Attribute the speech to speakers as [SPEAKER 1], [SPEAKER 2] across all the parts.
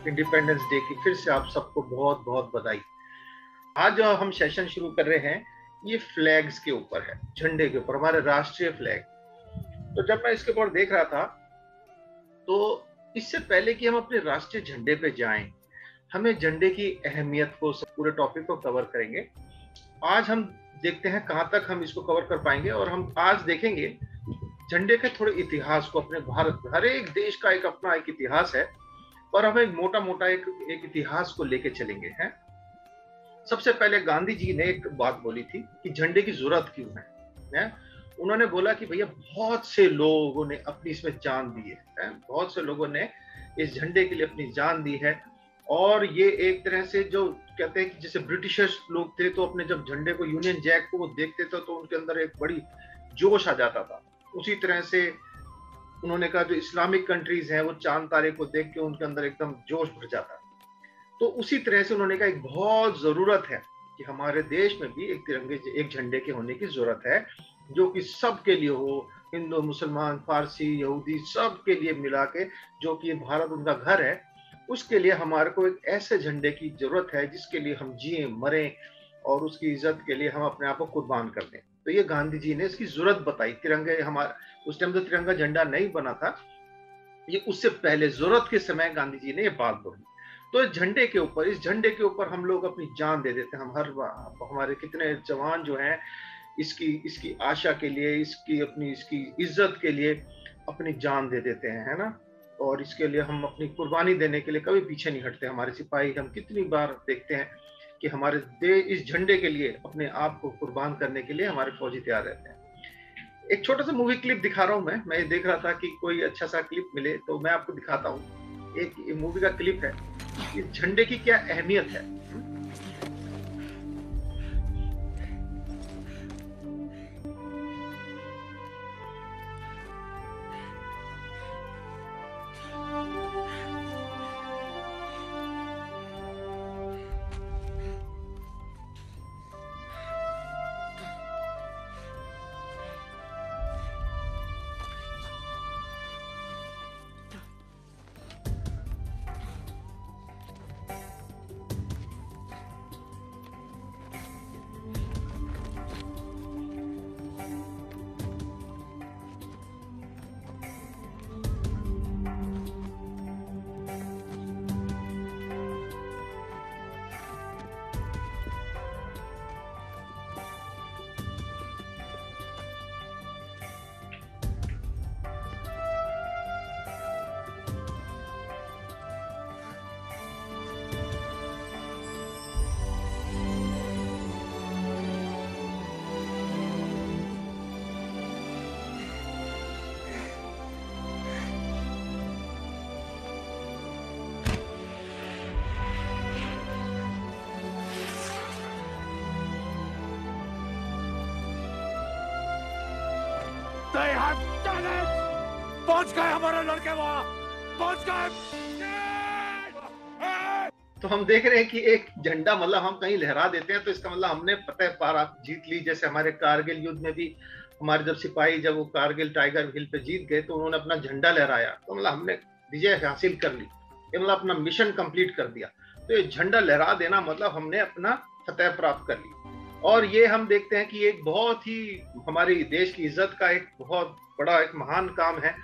[SPEAKER 1] Independence day की फिर से आप सबको बहुत बहुत बधाई। आज जो हम सेशन शुरू कर रहे हैं ये फ्लैग्स के ऊपर है, झंडे के ऊपर, हमारे राष्ट्रीय फ्लैग। तो जब मैं इसके ऊपर देख रहा था तो इससे पहले कि हम अपने राष्ट्रीय झंडे पे जाएं, हमें झंडे की अहमियत को, पूरे टॉपिक को कवर करेंगे। आज हम देखते हैं कहां तक हम इसको कवर कर पाएंगे, और हम आज देखेंगे झंडे के थोड़े इतिहास को। अपने भारत, हर एक देश का एक अपना एक इतिहास है, और हम एक मोटा मोटा एक इतिहास को लेके चलेंगे हैं। सबसे पहले गांधी जी ने एक बात बोली थी कि झंडे की जरूरत क्यों है? उन्होंने बोला कि भैया बहुत से लोगों ने अपनी इसमें जान दी है, बहुत से लोगों ने इस झंडे के लिए अपनी जान दी है। और ये एक तरह से जो कहते हैं कि जैसे ब्रिटिशर्स लोग थे तो अपने जब झंडे को, यूनियन जैक को वो देखते थे तो उनके अंदर एक बड़ी जोश आ जाता था। उसी तरह से उन्होंने कहा जो इस्लामिक कंट्रीज हैं वो चांद तारे को देख के उनके अंदर एकदम जोश भर जाता है। तो उसी तरह से उन्होंने कहा एक बहुत जरूरत है कि हमारे देश में भी एक तिरंगे, एक झंडे के होने की जरूरत है, जो कि सबके लिए हो, हिंदू, मुसलमान, फारसी, यहूदी, सबके लिए मिला के, जो कि भारत उनका घर है। उसके लिए हमारे को एक ऐसे झंडे की जरूरत है जिसके लिए हम जिए मरें और उसकी इज्जत के लिए हम अपने आप को कुर्बान कर दें। तो ये गांधी जी ने इसकी जरूरत बताई। तिरंगे, हमारा उस टाइम तो तिरंगा झंडा नहीं बना था, ये उससे पहले जरूरत के समय गांधी जी ने ये बात बोली। तो इस झंडे के ऊपर, इस झंडे के ऊपर हम लोग अपनी जान दे देते हैं। हम हमारे कितने जवान जो हैं इसकी आशा के लिए, इसकी इज्जत के लिए अपनी जान दे देते हैं, है ना। और इसके लिए हम अपनी कुर्बानी देने के लिए कभी पीछे नहीं हटते। हमारे सिपाही, हम कितनी बार देखते हैं कि हमारे देश इस झंडे के लिए अपने आप को कुर्बान करने के लिए हमारे फौजी तैयार रहते हैं। एक छोटा सा मूवी क्लिप दिखा रहा हूँ मैं देख रहा था कि कोई अच्छा सा क्लिप मिले तो मैं आपको दिखाता हूँ। एक मूवी का क्लिप है कि झंडे की क्या अहमियत है।
[SPEAKER 2] They have done it! पहुंच गए हमारे लड़के, वहां पहुंच गए।
[SPEAKER 1] तो हम देख रहे हैं कि एक झंडा, मतलब हम कहीं लहरा देते हैं तो इसका मतलब हमने फतेह पारा, जीत ली। जैसे हमारे कारगिल युद्ध में भी हमारे जब सिपाही, जब वो कारगिल टाइगर हिल पे जीत गए तो उन्होंने अपना झंडा लहराया, तो मतलब हमने विजय हासिल कर ली, ये मतलब अपना मिशन कंप्लीट कर दिया। तो ये झंडा लहरा देना मतलब हमने अपना फतेह प्राप्त कर ली। और ये हम देखते हैं कि एक बहुत ही हमारी देश की इज्जत का एक बहुत बड़ा, एक महान काम है।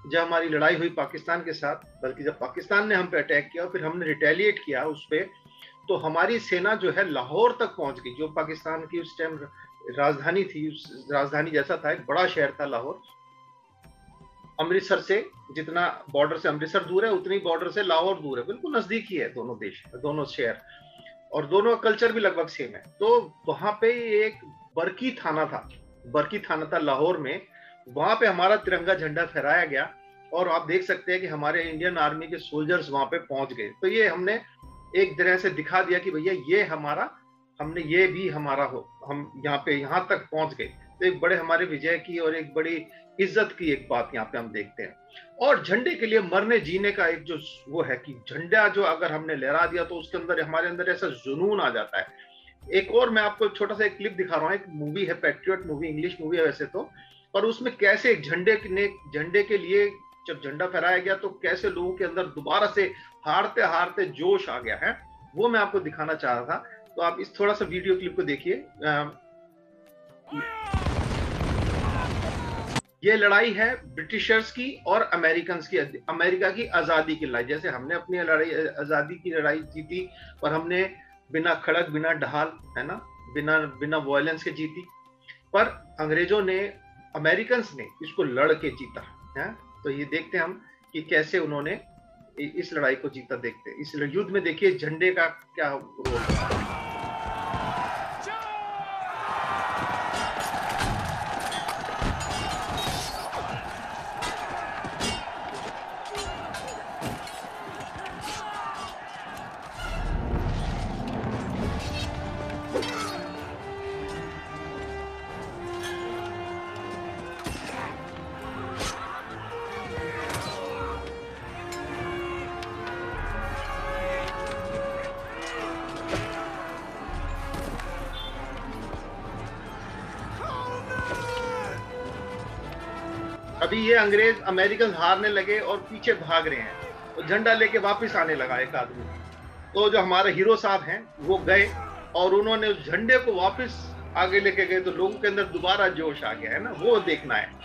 [SPEAKER 1] जब हमारी लड़ाई हुई पाकिस्तान के साथ, बल्कि जब पाकिस्तान ने हम पे अटैक किया और फिर हमने रिटेलिएट किया उस पे, तो हमारी सेना जो है लाहौर तक पहुंच गई, जो पाकिस्तान की उस टाइम राजधानी थी। राजधानी जैसा था, एक बड़ा शहर था लाहौर। अमृतसर से, जितना बॉर्डर से अमृतसर दूर है उतनी बॉर्डर से लाहौर दूर है, बिल्कुल नजदीक ही है दोनों देश, दोनों शहर, और दोनों कल्चर भी लगभग सेम है। तो वहां पे एक बरकी थाना था लाहौर में, वहां पे हमारा तिरंगा झंडा फहराया गया। और आप देख सकते हैं कि हमारे इंडियन आर्मी के सोल्जर्स वहां पे पहुंच गए। तो ये हमने एक तरह से दिखा दिया कि भैया ये हमारा, हमने ये भी हमारा हो, हम यहाँ तक पहुंच गए। तो एक बड़े हमारे विजय की और एक बड़ी इज्जत की एक बात यहाँ पे हम देखते हैं। और झंडे के लिए मरने जीने का एक जो वो है कि झंडा जो अगर हमने लहरा दिया तो उसके अंदर, हमारे अंदर ऐसा जुनून आ जाता है। एक और मैं आपको एक छोटा सा एक क्लिप दिखा रहा हूँ। एक मूवी है, पैट्रियट मूवी, इंग्लिश मूवी है वैसे तो, पर उसमें कैसे एक झंडे के लिए जब झंडा फहराया गया तो कैसे लोगों के अंदर दोबारा से हारते हारते जोश आ गया है, वो मैं आपको दिखाना चाह रहा था। तो आप इस थोड़ा सा वीडियो क्लिप को देखिए। ये लड़ाई है ब्रिटिशर्स की और अमेरिकन की, अमेरिका की आजादी की लड़ाई। जैसे हमने अपनी लड़ाई, आजादी की लड़ाई जीती, पर हमने बिना खड़क, बिना ढाल, है ना, बिना बिना वायलेंस के जीती। पर अंग्रेजों ने, अमेरिकन ने इसको लड़ के जीता है। तो ये देखते हैं हम कि कैसे उन्होंने इस लड़ाई को जीता। देखते हैं इस युद्ध में, देखिए झंडे का क्या रोल है। अभी ये अंग्रेज, अमेरिकन हारने लगे और पीछे भाग रहे हैं, तो झंडा लेके वापस आने लगा एक आदमी। तो जो हमारे हीरो साहब हैं वो गए और उन्होंने उस झंडे को वापस आगे लेके गए, तो लोगों के अंदर दोबारा जोश आ गया है ना, वो देखना है।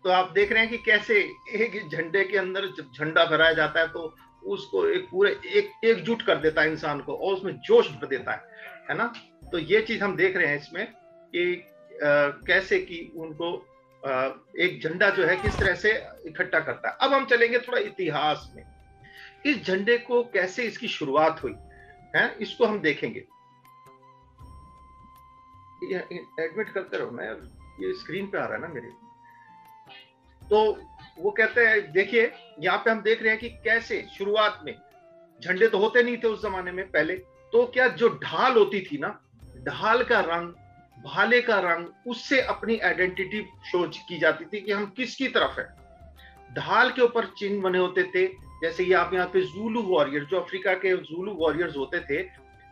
[SPEAKER 1] तो आप देख रहे हैं कि कैसे एक झंडे के अंदर जब झंडा फहराया जाता है तो उसको एक पूरे एकजुट कर देता है इंसान को, और उसमें जोश भर देता है ना। तो ये चीज हम देख रहे हैं इसमें कि कैसे कि उनको एक झंडा जो है किस तरह से इकट्ठा करता है। अब हम चलेंगे थोड़ा इतिहास में, इस झंडे को कैसे इसकी शुरुआत हुई है, इसको हम देखेंगे। एडमिट करते रहो ना, ये स्क्रीन पे आ रहा है ना मेरे। तो वो कहते हैं, देखिए यहाँ पे हम देख रहे हैं कि कैसे शुरुआत में झंडे तो होते नहीं थे उस जमाने में पहले, तो क्या जो ढाल होती थी ना, ढाल का रंग, भाले का रंग, उससे अपनी आइडेंटिटी शो की जाती थी कि हम किसकी तरफ है। ढाल के ऊपर चिन्ह बने होते थे, जैसे ये आप यहाँ पे ज़ूलू वॉरियर, जो अफ्रीका के ज़ूलू वॉरियर्स होते थे,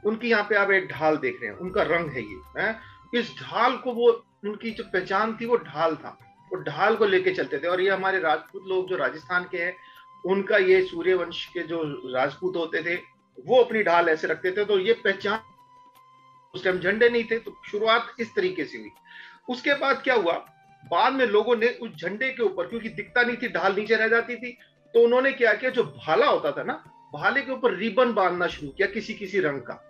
[SPEAKER 1] उनकी यहाँ पे आप एक ढाल देख रहे हैं, उनका रंग है ये है। इस ढाल को, वो उनकी जो पहचान थी वो ढाल था, वो ढाल को लेके चलते थे। और ये हमारे राजपूत लोग जो राजस्थान के हैं, उनका ये सूर्यवंश के जो राजपूत होते थे वो अपनी ढाल ऐसे रखते थे। तो ये पहचान, उस टाइम झंडे नहीं थे, तो शुरुआत इस तरीके से हुई। उसके बाद क्या हुआ, बाद में लोगों ने उस झंडे के ऊपर, क्योंकि दिखता नहीं थी, ढाल नीचे रह जाती थी, तो उन्होंने क्या किया, जो भाला होता था ना, भाले के ऊपर रिबन बांधना शुरू किया किसी किसी रंग का।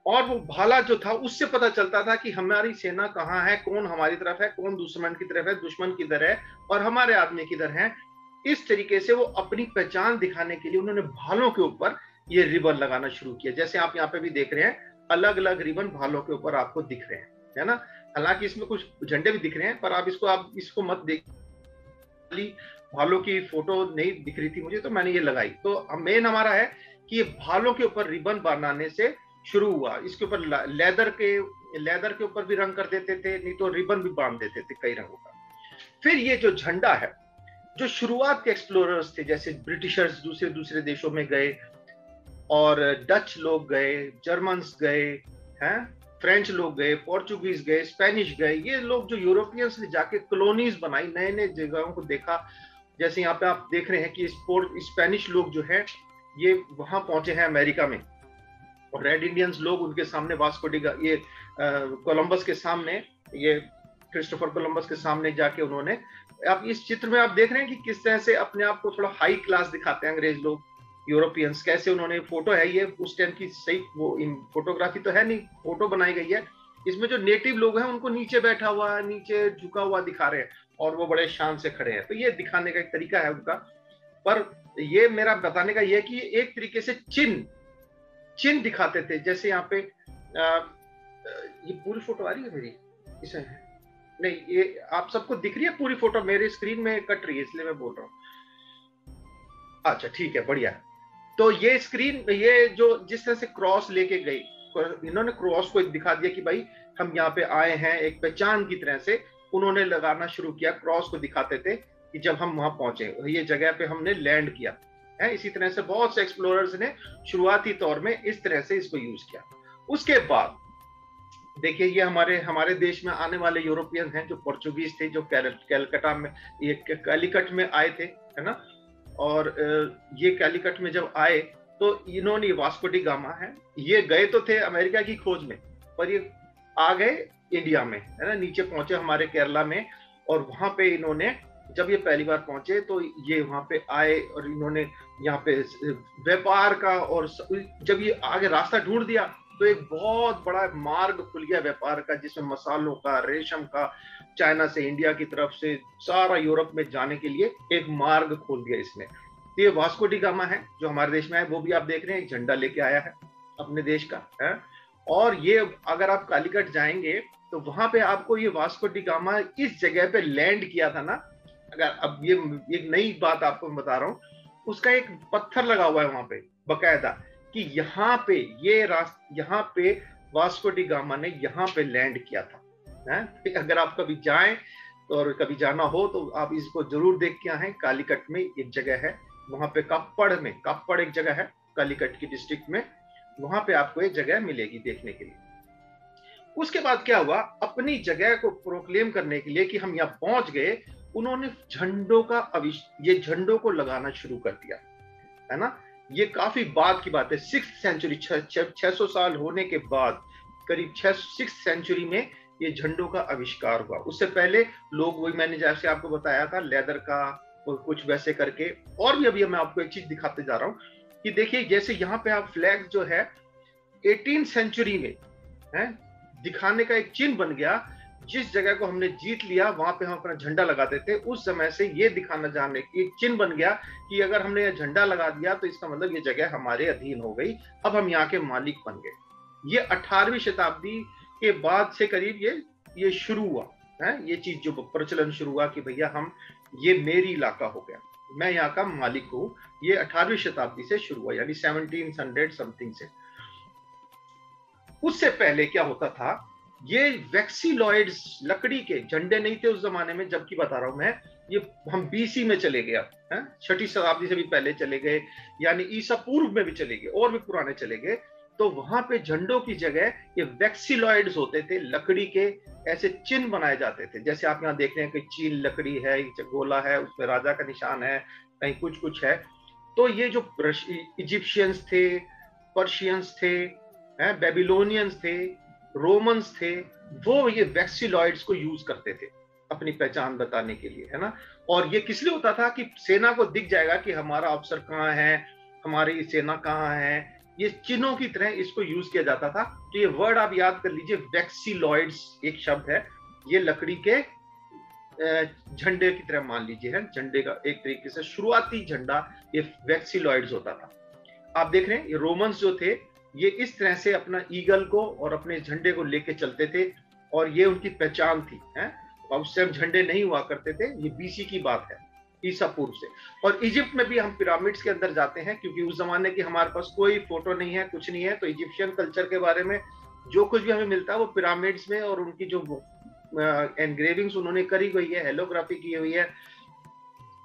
[SPEAKER 1] और वो भाला जो था, उससे पता चलता था कि हमारी सेना कहाँ है, कौन हमारी तरफ है, कौन दुश्मन की तरफ है, दुश्मन किधर है और हमारे आदमी किधर हैं। इस तरीके से वो अपनी पहचान दिखाने के लिए उन्होंने भालों के ऊपर ये रिबन लगाना शुरू किया। जैसे आप यहाँ पे भी देख रहे हैं, अलग अलग रिबन भालों के ऊपर आपको दिख रहे हैं, है ना। हालांकि इसमें कुछ झंडे भी दिख रहे हैं, पर आप इसको मत देख, भालों की फोटो नहीं दिख रही थी मुझे, तो मैंने ये लगाई। तो मेन हमारा है कि ये भालों के ऊपर रिबन बांधने से शुरू हुआ। इसके ऊपर लेदर के ऊपर भी रंग कर देते थे, नहीं तो रिबन भी बांध देते थे कई रंगों का। फिर ये जो झंडा है, जो शुरुआत के एक्सप्लोरर्स थे, जैसे ब्रिटिशर्स दूसरे दूसरे देशों में गए, और डच लोग गए, जर्मन्स गए हैं, फ्रेंच लोग गए, पोर्चुगीज गए, स्पेनिश गए, ये लोग जो यूरोपियंस ने जाके कॉलोनीज बनाई, नए नए जगहों को देखा। जैसे यहाँ पे आप देख रहे हैं कि स्पेनिश लोग जो है ये वहां पहुंचे हैं अमेरिका में, और रेड इंडियंस लोग उनके सामने वास्को डी ये कोलंबस के सामने, ये क्रिस्टोफर कोलंबस के सामने जाके उन्होंने, आप इस चित्र में आप देख रहे हैं कि किस तरह से अपने आप को थोड़ा हाई क्लास दिखाते हैं अंग्रेज लोग, यूरोपियंस। कैसे उन्होंने, फोटो है ये उस टाइम की, सही वो फोटोग्राफी तो है नहीं, फोटो बनाई गई है। इसमें जो नेटिव लोग हैं उनको नीचे बैठा हुआ, नीचे झुका हुआ दिखा रहे हैं और वो बड़े शान से खड़े हैं। तो ये दिखाने का एक तरीका है उनका। पर ये मेरा बताने का ये कि एक तरीके से चिन्ह दिखाते थे। जैसे यहाँ पे ये पूरी फोटो आ रही है मेरी, इसे नहीं, ये आप सबको दिख रही है पूरी फोटो? मेरी स्क्रीन में कट रही है इसलिए मैं बोल रहा हूँ। अच्छा ठीक है, बढ़िया। तो ये स्क्रीन, ये जो जिस तरह से क्रॉस लेके गई, इन्होंने क्रॉस को दिखा दिया कि भाई हम यहाँ पे आए हैं, एक पहचान की तरह से उन्होंने लगाना शुरू किया। क्रॉस को दिखाते थे कि जब हम वहां पहुंचे, ये जगह पे हमने लैंड किया है। इसी तरह से बहुत से एक्सप्लोरर्स ने शुरुआती तौर में इस तरह से इसको यूज किया। उसके बाद देखिए, ये हमारे देश में आने वाले यूरोपियन हैं जो पोर्चुगीज थे, जो कैलकटा में, ये कैलिकट में आए थे, है ना। और ये कैलिकट में जब आए तो इन्होंने, वास्को डी गामा है, ये गए तो थे अमेरिका की खोज में, पर ये आ गए इंडिया में, है ना, नीचे पहुंचे हमारे केरला में। और वहां पे इन्होंने, जब ये पहली बार पहुंचे तो ये वहां पे आए और इन्होंने यहाँ पे व्यापार का, और जब ये आगे रास्ता ढूंढ दिया तो एक बहुत बड़ा मार्ग खुल गया व्यापार का, जिसमें मसालों का, रेशम का, चाइना से इंडिया की तरफ से सारा यूरोप में जाने के लिए एक मार्ग खोल दिया इसने। तो ये वास्को डी गामा है जो हमारे देश में है, वो भी आप देख रहे हैं एक झंडा लेके आया है अपने देश का, है। और ये अगर आप कालीकट जाएंगे तो वहां पे आपको ये वास्को डी गामा इस जगह पे लैंड किया था ना, अगर अब ये एक नई बात आपको बता रहा हूँ, उसका एक पत्थर लगा हुआ है वहां पे बकायदा कि यहाँ पे यहाँ पे वास्को डी गामा ने यहाँ पे लैंड किया था, है। अगर आप कभी जाएं और कभी जाना हो तो आप इसको जरूर देख के आए। कालीकट में एक जगह है, वहां पे कापड़ एक जगह है कालीकट की डिस्ट्रिक्ट में, वहां पे आपको एक जगह मिलेगी देखने के लिए। उसके बाद क्या हुआ, अपनी जगह को प्रोक्लेम करने के लिए कि हम यहाँ पहुंच गए, उन्होंने ये झंडों को लगाना शुरू कर दिया, है ना। ये काफी बाद की बात है, 6th सेंचुरी, 600 साल होने के बाद, करीब 6th सेंचुरी में ये झंडों का आविष्कार हुआ। उससे पहले लोग, वही मैंने जैसे आपको बताया था, लेदर का और कुछ वैसे करके। और भी अभी मैं आपको एक चीज दिखाते जा रहा हूँ कि देखिए, जैसे यहाँ पे आप फ्लैग जो है 18th सेंचुरी में है, दिखाने का एक चिन्ह बन गया। जिस जगह को हमने जीत लिया वहां पे हम अपना झंडा लगाते थे। उस समय से ये दिखाना जाने की एक चिन्ह बन गया कि अगर हमने ये झंडा लगा दिया तो इसका मतलब ये जगह हमारे अधीन हो गई, अब हम यहाँ के मालिक बन गए। ये 18वीं शताब्दी के बाद से करीब ये शुरू हुआ है, ये चीज जो प्रचलन शुरू हुआ कि भैया ये मेरी इलाका हो गया, मैं यहाँ का मालिक हूँ। ये 18वीं शताब्दी से शुरू हुआ, यानी 1700 समथिंग से। उससे पहले क्या होता था, ये वैक्सीलॉइड्स, लकड़ी के झंडे नहीं थे उस जमाने में, जबकि बता रहा हूं मैं, ये हम बीसी में चले गए, 6ठी शताब्दी से भी पहले चले गए, यानी ईसा पूर्व में भी चले गए और भी पुराने चले गए। तो वहां पे झंडों की जगह ये वैक्सीलॉइड्स होते थे, लकड़ी के ऐसे चिन्ह बनाए जाते थे। जैसे आप यहाँ देख रहे हैं कि चील लकड़ी है, गोला है, उसमें राजा का निशान है, कहीं कुछ है। तो ये जो इजिप्शियंस थे, पर्शियंस थे, बेबीलोनियंस थे, रोमन्स थे, वो ये वैक्सीलॉइड्स को यूज करते थे अपनी पहचान बताने के लिए, है ना। और ये किस लिए होता था कि सेना को दिख जाएगा कि हमारा अफसर कहाँ है, हमारी सेना कहाँ है, ये चिन्हों की तरह इसको यूज किया जाता था। तो ये वर्ड आप याद कर लीजिए, वैक्सीलॉइड्स एक शब्द है, ये लकड़ी के झंडे की तरह मान लीजिए, है झंडे का एक तरीके से शुरुआती झंडा ये वैक्सीलॉइड्स होता था। आप देख रहे हैं ये रोमन्स जो थे, ये इस तरह से अपना ईगल को और अपने झंडे को लेके चलते थे और ये उनकी पहचान थी, है। उस टाइम झंडे नहीं हुआ करते थे, ये बीसी की बात है, ईसा पूर्व से। और इजिप्ट में भी हम पिरामिड्स के अंदर जाते हैं, क्योंकि उस जमाने की हमारे पास कोई फोटो नहीं है, कुछ नहीं है, तो इजिप्शियन कल्चर के बारे में जो कुछ भी हमें मिलता है वो पिरामिड्स में, और उनकी जो एनग्रेविंग्स उन्होंने करी हुई है, हेलोग्राफी की हुई है,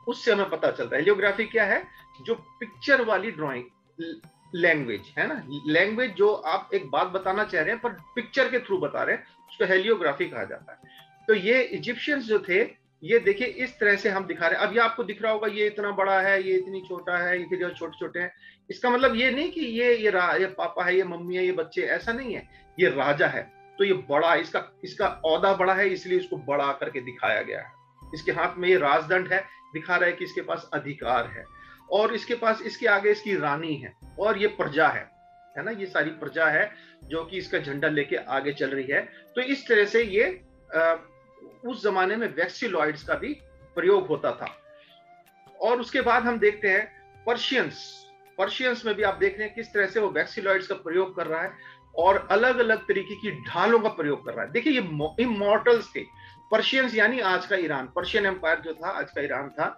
[SPEAKER 1] उससे हमें पता चलता है। हेलियोग्राफी क्या है, जो पिक्चर वाली ड्राइंग लैंग्वेज है ना, लैंग्वेज जो आप एक बात बताना चाह रहे हैं पर पिक्चर के थ्रू बता रहे हैं, उसको हेलियोग्राफी कहा जाता है। तो ये इजिप्शियंस जो थे, ये देखिए इस तरह से हम दिखा रहे हैं। अब ये आपको दिख रहा होगा, ये इतना बड़ा है, ये इतनी छोटा है, ये जो छोटे छोटे हैं। इसका मतलब ये नहीं कि ये पापा है, ये मम्मी है, ये बच्चे, ऐसा नहीं है। ये राजा है तो ये बड़ा, इसका इसका ओहदा बड़ा है, इसलिए इसको बड़ा करके दिखाया गया है। इसके हाथ में ये राजदंड है, दिखा रहा है कि इसके पास अधिकार है। और इसके पास, इसके आगे इसकी रानी है, और ये प्रजा है ना, ये सारी प्रजा है जो कि इसका झंडा लेके आगे चल रही है। तो इस तरह से ये उस जमाने में वैक्सीलॉइड्स का भी प्रयोग होता था। और उसके बाद हम देखते हैं पर्शियंस में भी आप देख रहे हैं किस तरह से वो वैक्सीलॉइड्स का प्रयोग कर रहा है और अलग अलग तरीके की ढालों का प्रयोग कर रहा है। देखिए ये इमॉर्टल्स थे पर्शियंस, यानी आज का ईरान, पर्शियन एम्पायर जो था आज का ईरान था।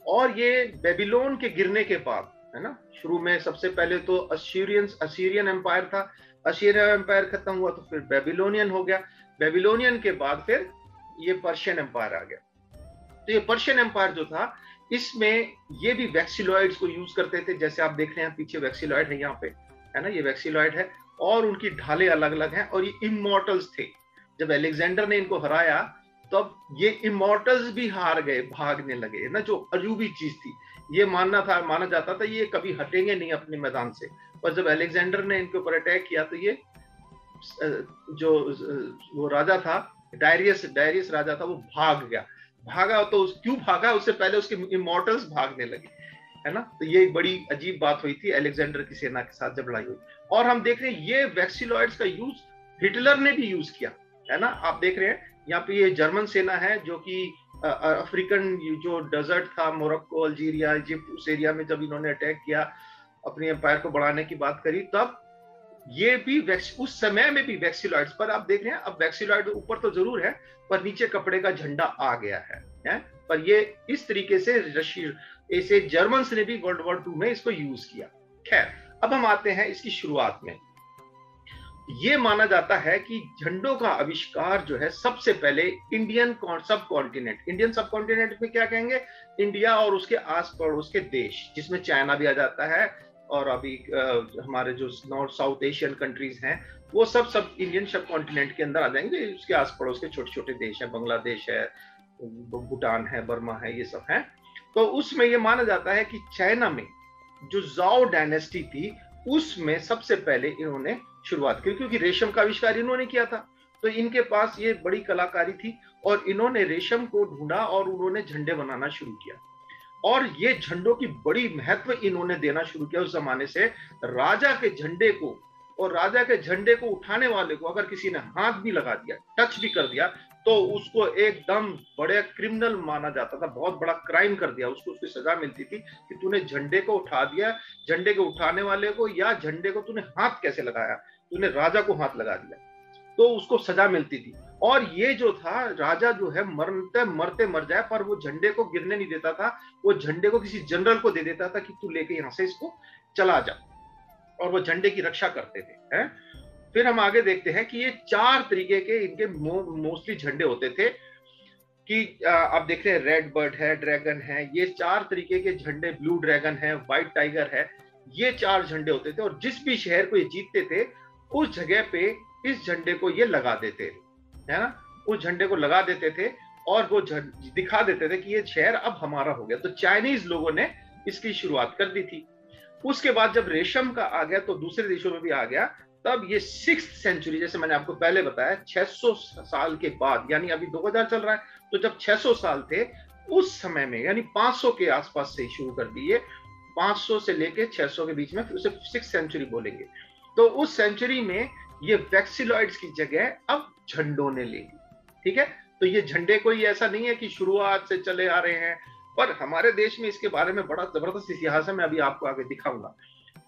[SPEAKER 1] और ये बेबीलोन के गिरने के बाद, है ना, शुरू में सबसे पहले तो असीरियन एम्पायर था, असीरियन एम्पायर खत्म हुआ तो फिर बेबीलोनियन हो गया, बेबीलोनियन के बाद फिर ये पर्शियन एम्पायर आ गया। तो ये पर्शियन एम्पायर जो था, इसमें ये भी वैक्सीलॉइड्स को यूज करते थे। जैसे आप देख रहे हैं पीछे वैक्सीलॉइड है यहाँ पे, है ना, ये वैक्सीलॉइड है और उनकी ढालें अलग अलग हैं। और ये इमॉर्टल्स थे। जब अलेक्जेंडर ने इनको हराया तब ये इमॉर्टल्स भी हार गए, भागने लगे ना, जो अजूबी चीज थी। ये माना जाता था ये कभी हटेंगे नहीं अपने मैदान से। पर जब अलेक्जेंडर ने इनके ऊपर अटैक किया तो ये जो वो राजा था, डायरियस राजा था, वो भागा तो क्यों भागा, उससे पहले उसके इमॉर्टल्स भागने लगे, है ना। तो ये एक बड़ी अजीब बात हुई थी अलेक्जेंडर की सेना के साथ जब लड़ाई हुई। और हम देख रहे हैं ये वैक्सीलॉइड्स का यूज हिटलर ने भी यूज किया, है ना। आप देख रहे हैं यहाँ पे ये जर्मन सेना है जो कि अफ्रीकन जो डेजर्ट था, मोरक्को, अल्जीरिया, इजिप्ट, उस एरिया में जब इन्होंने अटैक किया, अपने एम्पायर को बढ़ाने की बात करी, तब ये भी उस समय में भी वैक्सीलॉइड्स पर आप देख रहे हैं। अब वैक्सीलॉइड ऊपर तो जरूर है पर नीचे कपड़े का झंडा आ गया है? पर ये इस तरीके से इसे जर्मन्स ने भी वर्ल्ड वॉर 2 में इसको यूज किया। खैर, अब हम आते हैं इसकी शुरुआत में। ये माना जाता है कि झंडों का आविष्कार जो है सबसे पहले इंडियन सब कॉन्टिनेंट में क्या कहेंगे, इंडिया और उसके आस पड़ोस के देश, जिसमें चाइना भी आ जाता है और अभी हमारे जो नॉर्थ साउथ एशियन कंट्रीज हैं वो सब इंडियन सब कॉन्टिनेंट के अंदर आ जाएंगे। उसके आस पड़ोस के छोटे छोटे देश हैं, बांग्लादेश है, भूटान है, बर्मा है, ये सब हैं। तो उसमें ये माना जाता है कि चाइना में जो जाओ डायनेस्टी थी उसमें सबसे पहले इन्होंने शुरुआत की, क्योंकि रेशम का आविष्कार इन्होंने किया था। तो इनके पास ये बड़ी कलाकारी थी और इन्होंने रेशम को ढूंढा और उन्होंने झंडे बनाना शुरू किया। और ये झंडों की बड़ी महत्व इन्होंने देना शुरू किया उस जमाने से। राजा के झंडे को और राजा के झंडे को उठाने वाले को अगर किसी ने हाथ भी लगा दिया, टच भी कर दिया, तो उसको एकदम बड़े क्रिमिनल माना जाता था, बहुत बड़ा क्राइम कर दिया उसको, उसकी सजा मिलती थी कि तूने झंडे को उठा दिया, झंडे के उठाने वाले को, या झंडे को तूने हाथ कैसे लगाया, तूने राजा को हाथ लगा दिया, तो उसको सजा मिलती थी। और ये जो था, राजा जो है मरते मर जाए पर वो झंडे को गिरने नहीं देता था, वो झंडे को किसी जनरल को दे देता था कि तू लेके यहाँ से इसको चला जा, और वो झंडे की रक्षा करते थे, हैं? फिर हम आगे देखते हैं कि ये 4 तरीके के इनके मोस्टली झंडे होते थे कि आप देख रहे हैं रेड बर्ड है, ड्रैगन है, ये 4 तरीके के झंडे, ब्लू ड्रैगन है, व्हाइट टाइगर है, ये 4 झंडे होते थे। और जिस भी शहर को ये जीतते थे उस जगह पे इस झंडे को ये लगा देते, है ना, उस झंडे को लगा देते थे और वो दिखा देते थे कि ये शहर अब हमारा हो गया। तो चाइनीज लोगों ने इसकी शुरुआत कर दी थी। उसके बाद जब रेशम का आ गया तो दूसरे देशों में भी आ गया। तब ये 6th सेंचुरी, जैसे मैंने आपको पहले बताया, 600 साल के बाद, यानी अभी 2000 चल रहा है, तो जब 600 साल थे उस समय में, यानी 500 के आसपास से शुरू कर दिए, 500 से लेके 600 के बीच में, फिर उसे 6th सेंचुरी बोलेंगे। तो उस सेंचुरी में ये वैक्सीलॉइड्स की जगह अब झंडों ने ले ली। ठीक है, तो ये झंडे कोई ऐसा नहीं है कि शुरुआत से चले आ रहे हैं, पर हमारे देश में इसके बारे में बड़ा जबरदस्त इतिहास है, मैं अभी आपको आगे दिखाऊंगा।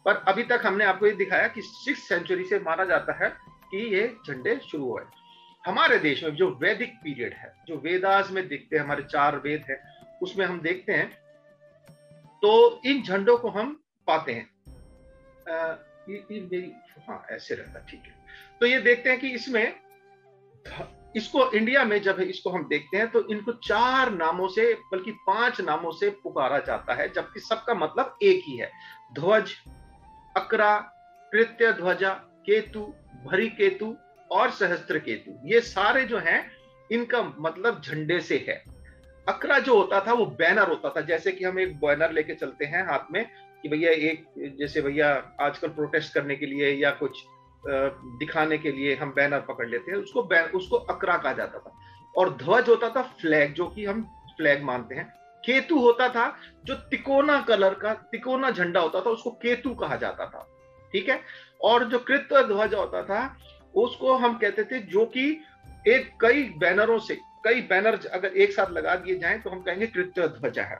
[SPEAKER 1] पर अभी तक हमने आपको ये दिखाया कि 6th सेंचुरी से माना जाता है कि ये झंडे शुरू हुए। हमारे देश में जो वैदिक पीरियड है, जो वेदास में देखते हैं, हमारे 4 वेद हैं, उसमें हम देखते हैं तो इन झंडों को हम पाते हैं। हाँ, ऐसे रहता, ठीक है। तो ये देखते हैं कि इसमें, इसको इंडिया में जब इसको हम देखते हैं तो इनको 4 नामों से, बल्कि 5 नामों से पुकारा जाता है, जबकि सबका मतलब एक ही है। ध्वज, अकरा, कृत्य ध्वजा, केतु, भरी केतु और सहस्त्र केतु, ये सारे जो हैं इनका मतलब झंडे से है। अकरा जो होता था वो बैनर होता था, जैसे कि हम एक बैनर लेके चलते हैं हाथ में कि भैया एक, जैसे भैया आजकल प्रोटेस्ट करने के लिए या कुछ दिखाने के लिए हम बैनर पकड़ लेते हैं, उसको अकरा कहा जाता था। और ध्वज होता था फ्लैग, जो कि हम फ्लैग मानते हैं। केतु होता था जो तिकोना कलर का तिकोना झंडा होता था, उसको केतु कहा जाता था, ठीक है। और जो कृत्य ध्वज होता था उसको हम कहते थे, जो कि एक कई बैनरों से, कई बैनर अगर एक साथ लगा दिए जाएं तो हम कहेंगे कृत्य ध्वज है।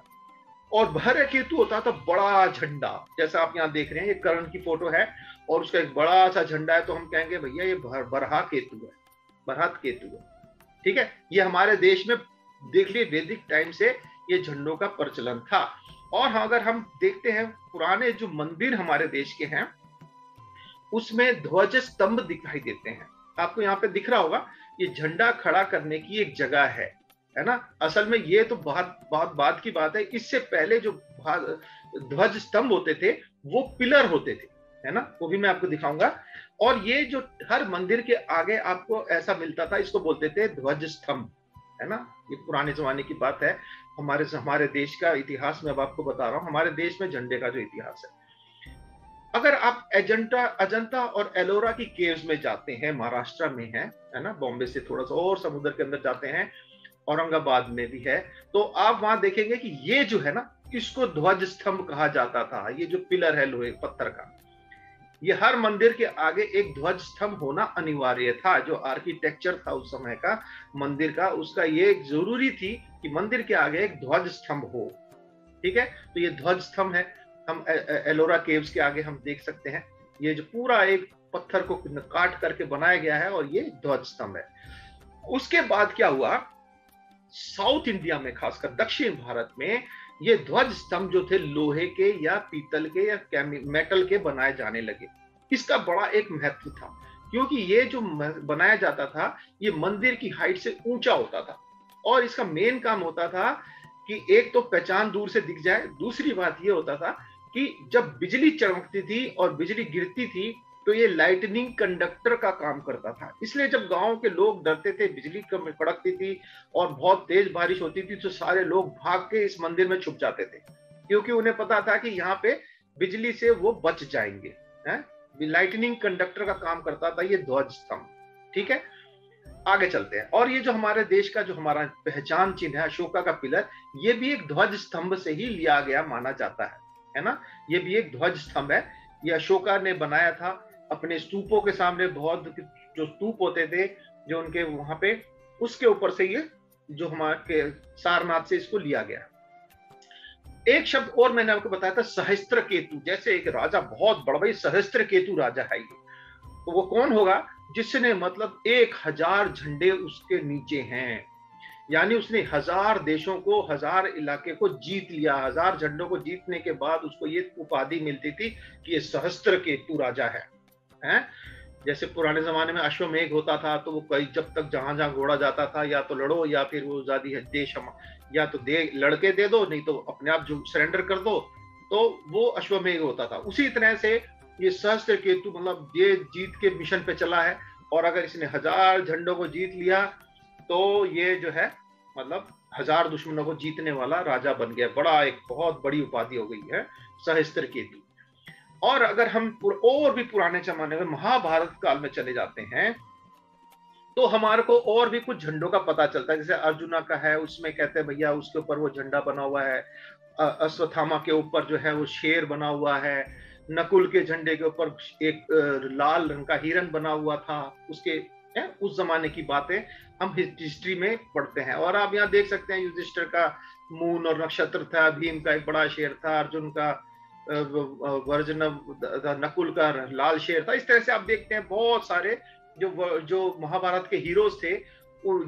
[SPEAKER 1] और भर केतु होता था बड़ा झंडा, जैसा आप यहाँ देख रहे हैं, ये कर्ण की फोटो है और उसका एक बड़ा सा झंडा है, तो हम कहेंगे भैया ये बरहा केतु है, बरहत केतु है, ठीक है। ये हमारे देश में देख लिए वैदिक टाइम से ये झंडों का प्रचलन था। और अगर हम देखते हैं पुराने जो मंदिर हमारे देश के हैं उसमें ध्वज स्तंभ दिखाई देते हैं। आपको यहाँ पे दिख रहा होगा, ये झंडा खड़ा करने की एक जगह है ना। असल में ये तो बहुत बाद की बात है। इससे पहले जो ध्वज स्तंभ होते थे वो पिलर होते थे, है ना, वो भी मैं आपको दिखाऊंगा। और ये जो हर मंदिर के आगे आपको ऐसा मिलता था, इसको बोलते थे ध्वज स्तंभ, है ना। ये पुराने जमाने की बात है, हमारे देश का इतिहास मैं अब आपको बता रहा हूँ, हमारे देश में झंडे का जो इतिहास है। अगर आप अजंता और एलोरा की केव्स में जाते हैं, महाराष्ट्र में है ना, बॉम्बे से थोड़ा सा और समुद्र के अंदर जाते हैं, औरंगाबाद में भी है, तो आप वहां देखेंगे कि ये जो है ना, इसको ध्वज स्तंभ कहा जाता था। ये जो पिलर है लोहे पत्थर का, ये हर मंदिर के आगे एक ध्वज स्तंभ होना अनिवार्य था। जो आर्किटेक्चर था उस समय का मंदिर का, उसका ये जरूरी थी कि मंदिर के आगे एक ध्वज स्तंभ हो, ठीक है। तो ये ध्वज स्तंभ है, हम एलोरा केव्स के आगे हम देख सकते हैं। ये जो पूरा एक पत्थर को काट करके बनाया गया है और ये ध्वज स्तंभ है। उसके बाद क्या हुआ, साउथ इंडिया में, खासकर दक्षिण भारत में, ये ध्वज स्तंभ जो थे लोहे के या पीतल के या मेटल के बनाए जाने लगे। इसका बड़ा एक महत्व था, क्योंकि ये जो बनाया जाता था ये मंदिर की हाइट से ऊंचा होता था। और इसका मेन काम होता था कि एक तो पहचान दूर से दिख जाए, दूसरी बात ये होता था कि जब बिजली चमकती थी और बिजली गिरती थी तो ये लाइटनिंग कंडक्टर का काम करता था। इसलिए जब गांव के लोग डरते थे, बिजली कड़कती थी और बहुत तेज बारिश होती थी, तो सारे लोग भाग के इस मंदिर में छुप जाते थे, क्योंकि उन्हें पता था कि यहाँ पे बिजली से वो बच जाएंगे। लाइटनिंग कंडक्टर का काम करता था ये ध्वज स्तंभ, ठीक है। आगे चलते हैं। और ये जो हमारे देश का जो हमारा पहचान चिन्ह है अशोका का पिलर, ये भी एक ध्वज स्तंभ से ही लिया गया माना जाता है ना। ये भी एक ध्वज स्तंभ है, ये अशोका ने बनाया था अपने स्तूपों के सामने। बहुत जो स्तूप होते थे जो उनके वहां पे, उसके ऊपर से ये जो हमारे सारनाथ से इसको लिया गया। एक शब्द और मैंने आपको बताया था, सहस्त्र केतु। जैसे एक राजा बहुत बड़ा, भाई सहस्त्र केतु राजा है ये, तो वो कौन होगा जिसने मतलब 1000 झंडे उसके नीचे हैं, यानी उसने 1000 देशों को, 1000 इलाके को जीत लिया। 1000 झंडों को जीतने के बाद उसको ये उपाधि मिलती थी कि ये सहस्त्र केतु राजा है। जैसे पुराने जमाने में अश्वमेघ होता था, तो वो कई जब तक जहां घोड़ा जाता था, या तो लड़ो या फिर वो आजादी है देश, या तो लड़के दे दो, नहीं तो अपने आप जो सरेंडर कर दो, तो वो अश्वमेघ होता था। उसी तरह से ये सहस्त्र केतु मतलब ये जीत के मिशन पे चला है, और अगर इसने 1000 झंडों को जीत लिया तो ये जो है मतलब 1000 दुश्मनों को जीतने वाला राजा बन गया। बड़ा एक बहुत बड़ी उपाधि हो गई है सहस्त्र केतु। और अगर हम और भी पुराने जमाने में महाभारत काल में चले जाते हैं तो हमारे को और भी कुछ झंडों का पता चलता है। जैसे अर्जुना का है, उसमें कहते हैं भैया उसके ऊपर वो झंडा बना हुआ है। अश्वत्थामा के ऊपर जो है वो शेर बना हुआ है। नकुल के झंडे के ऊपर एक लाल रंग का हिरण बना हुआ था। उसके उस जमाने की बातें हम हिस्ट्री में पढ़ते हैं। और आप यहाँ देख सकते हैं युधिष्ठिर का मून और नक्षत्र था, भीम का एक बड़ा शेर था, अर्जुन का वर्जन, नकुल का लाल शेर था। इस तरह से आप देखते हैं बहुत सारे जो महाभारत के हीरोज थे।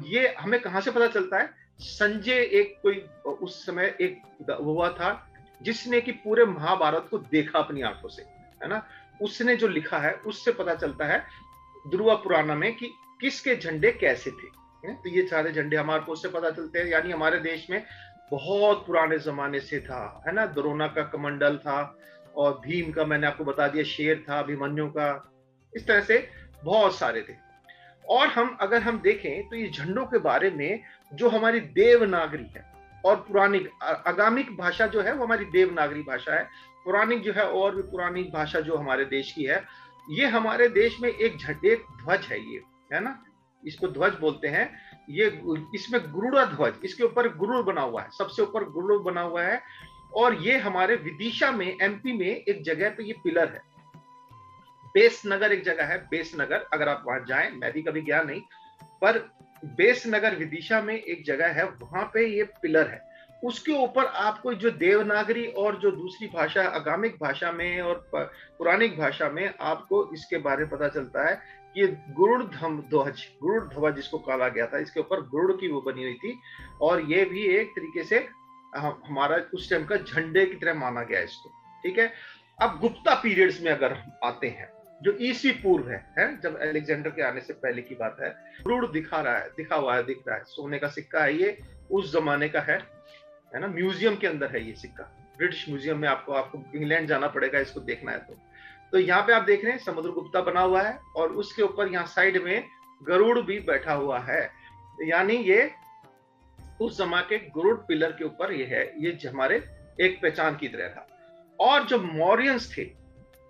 [SPEAKER 1] ये हमें कहाँ से पता चलता है, संजय एक कोई उस समय एक हुआ था जिसने कि पूरे महाभारत को देखा अपनी आंखों से, है ना। उसने जो लिखा है उससे पता चलता है ध्रुव पुराण में कि किसके झंडे कैसे थे। तो ये सारे झंडे हमारे को उससे पता चलते हैं। यानी हमारे देश में बहुत पुराने जमाने से था, है ना। द्रोणा का कमंडल था, और भीम का मैंने आपको बता दिया शेर था, अभिमन्यु का, इस तरह से बहुत सारे थे। और अगर हम देखें तो ये झंडों के बारे में जो हमारी देवनागरी है, और पुराणिक आगामिक भाषा जो है वो हमारी देवनागरी भाषा है। पुराणिक जो है और भी पुरानी भाषा जो हमारे देश की है। ये हमारे देश में एक ध्वज है, ये है ना, इसको ध्वज बोलते हैं। ये इसमें गरुड़ ध्वज, इसके ऊपर गरुड़ बना हुआ है, सबसे ऊपर गरुड़ बना हुआ है। और ये हमारे विदिशा में, एमपी में एक जगह पे ये पिलर है। बेसनगर एक जगह है, बेसनगर, अगर आप वहां जाएं, मैं भी कभी गया नहीं, पर बेसनगर विदिशा में एक जगह है, वहां पे ये पिलर है। उसके ऊपर आपको जो देवनागरी और जो दूसरी भाषा, आगामिक भाषा में और पुराणिक भाषा में आपको इसके बारे में पता चलता है कि गरुड़ ध्वज, गरुड़ ध्वज इसको कहा गया था, इसके ऊपर गरुड़ की वो बनी हुई थी। और ये भी एक तरीके से हमारा उस टाइम का झंडे की तरह माना गया इसको, ठीक है। अब गुप्ता पीरियड्स में अगर हम आते हैं, जो ईसी पूर्व है, जब अलेक्जेंडर के आने से पहले की बात है, गरुड़ दिख रहा है, सोने का सिक्का है, ये उस जमाने का है ना। म्यूजियम के अंदर है ये सिक्का, ब्रिटिश म्यूजियम में। आपको इंग्लैंड जाना पड़ेगा इसको देखना है तो यहाँ पे आप देख रहे हैं समुद्रगुप्ता बना हुआ है, और उसके ऊपर यहाँ साइड में गरुड़ भी बैठा हुआ है, यानी ये उस जमा के गरुड़ पिलर के ऊपर ये है, ये हमारे एक पहचान की तरह था। और जो मौर्यंस थे,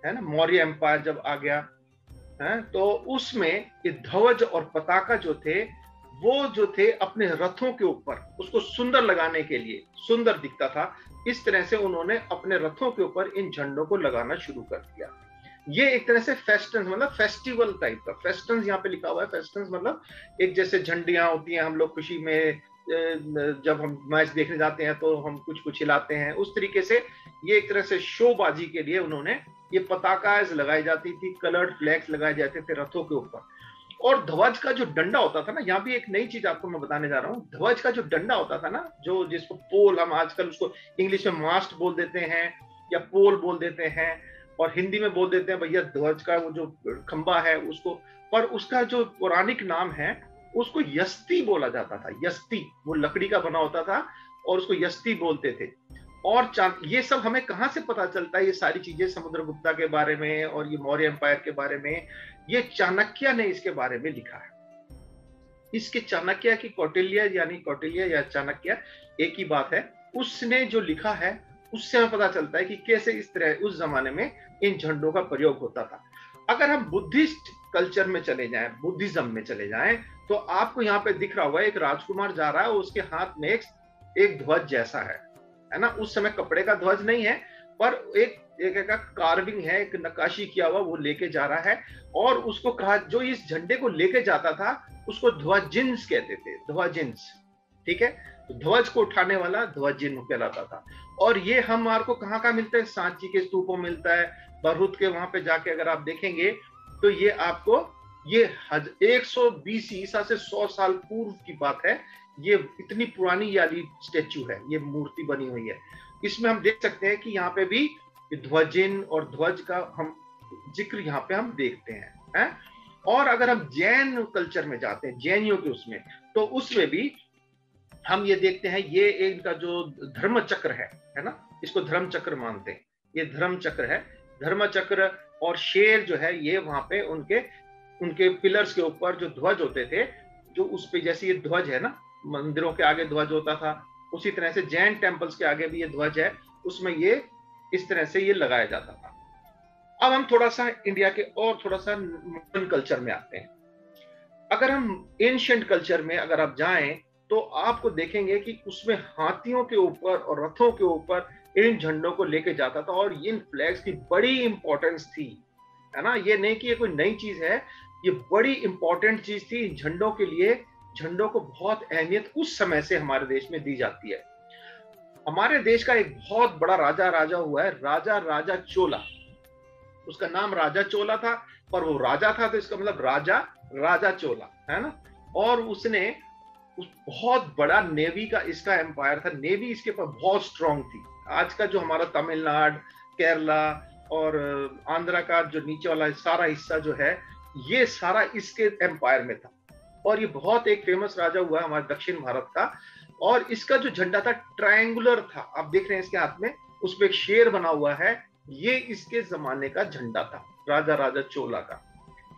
[SPEAKER 1] है ना, मौर्य एम्पायर जब आ गया है, तो उसमें ये ध्वज और पताका जो थे, वो जो थे अपने रथों के ऊपर, उसको सुंदर लगाने के लिए, सुंदर दिखता था, इस तरह से उन्होंने अपने रथों के ऊपर इन झंडों को लगाना शुरू कर दिया। ये एक तरह से फेस्टन्स, मतलब फेस्टिवल टाइप का, फेस्टन्स यहाँ पे लिखा हुआ है। फेस्टन्स मतलब एक जैसे झंडियां होती हैं, हम लोग खुशी में जब हम मैच देखने जाते हैं तो हम कुछ कुछ हिलाते हैं, उस तरीके से ये एक तरह से शोबाजी के लिए उन्होंने ये पताका लगाई जाती थी, कलर्ड फ्लैग्स लगाए जाते थे रथों के ऊपर। और ध्वज का जो डंडा होता था ना, यहाँ भी एक नई चीज आपको मैं बताने जा रहा हूँ। ध्वज का जो डंडा होता था ना, जो जिसको पोल, हम आजकल उसको इंग्लिश में मास्ट बोल देते हैं या पोल बोल देते हैं, और हिंदी में बोल देते हैं भैया ध्वज का वो जो खंबा है उसको, पर उसका जो पौराणिक नाम है उसको यस्ती बोला जाता था। यस्ती वो लकड़ी का बना होता था और उसको यस्ती बोलते थे। और ये सब हमें कहाँ से पता चलता है, ये सारी चीजें समुद्रगुप्ता के बारे में और ये मौर्य एम्पायर के बारे में, ये चाणक्य ने इसके बारे में लिखा है। इसके चाणक्य की कौटिल्य, यानी कौटिल्य या चाणक्य एक ही बात है, उसने जो लिखा है उससे हमें पता चलता है कि कैसे इस तरह उस जमाने में इन झंडों का प्रयोग होता था। अगर हम बुद्धिस्ट कल्चर में चले जाएं, बुद्धिज्म में चले जाएं, तो आपको यहाँ पे दिख रहा होगा एक राजकुमार जा रहा है, उसके हाथ में एक ध्वज जैसा है ना। उस समय कपड़े का ध्वज नहीं है, पर एक का कार्विंग है, एक नक्काशी किया हुआ, वो लेके जा रहा है। और उसको कहा, जो इस झंडे को लेके जाता था उसको ध्वजिन्स कहते थे, ध्वजिन्स, ठीक है। तो ध्वज को उठाने वाला ध्वजिन कहलाता था। और ये हमारे को कहाँ मिलता है, सांची के स्तूपों मिलता है, बरहुत के वहां पे जाके अगर आप देखेंगे तो ये आपको, ये 120 ईसा से 100 साल पूर्व की बात है। ये इतनी पुरानी वाली स्टेच्यू है, ये मूर्ति बनी हुई है। इसमें हम देख सकते हैं कि यहाँ पे भी ध्वजिन और ध्वज का हम जिक्र यहाँ पे हम देखते हैं। और अगर हम जैन कल्चर में जाते हैं, जैनियों के उसमें, तो उसमें भी हम ये देखते हैं, ये इनका जो धर्म चक्र है ना, इसको धर्म चक्र मानते हैं, ये धर्म चक्र है। धर्म चक्र और शेर जो है, ये वहां पे उनके पिलर्स के ऊपर जो ध्वज होते थे, जो उस पे, जैसे ये ध्वज है ना, मंदिरों के आगे ध्वज होता था, उसी तरह से जैन टेम्पल्स के आगे भी ये ध्वज है, उसमें ये इस तरह से ये लगाया जाता था। अब हम थोड़ा सा इंडिया के और थोड़ा सा मॉडर्न कल्चर में आते हैं। अगर हम एंशिएंट कल्चर में अगर आप जाएं तो आपको देखेंगे कि उसमें हाथियों के ऊपर और रथों के ऊपर इन झंडों को लेके जाता था, और इन फ्लैग्स की बड़ी इंपॉर्टेंस थी, है ना। ये नहीं कि ये कोई नई चीज है, ये बड़ी इंपॉर्टेंट चीज थी। इन झंडों के लिए, झंडों को बहुत अहमियत उस समय से हमारे देश में दी जाती है। हमारे देश का एक बहुत बड़ा राजा हुआ है, राजा चोला। उसका नाम राजा चोला था, पर वो राजा था तो इसका मतलब राजा चोला, है ना। और उसने बहुत बड़ा नेवी का इसका एम्पायर था, नेवी इसके पर बहुत स्ट्रांग थी। आज का जो हमारा तमिलनाडु, केरला और आंध्रा का जो नीचे वाला सारा हिस्सा जो है, ये सारा इसके एम्पायर में था। और ये बहुत एक फेमस राजा हुआ हमारे दक्षिण भारत का। और इसका जो झंडा था ट्रायंगुलर था, आप देख रहे हैं इसके हाथ में, उसमें एक शेर बना हुआ है, ये इसके जमाने का झंडा था, राजा चोला का,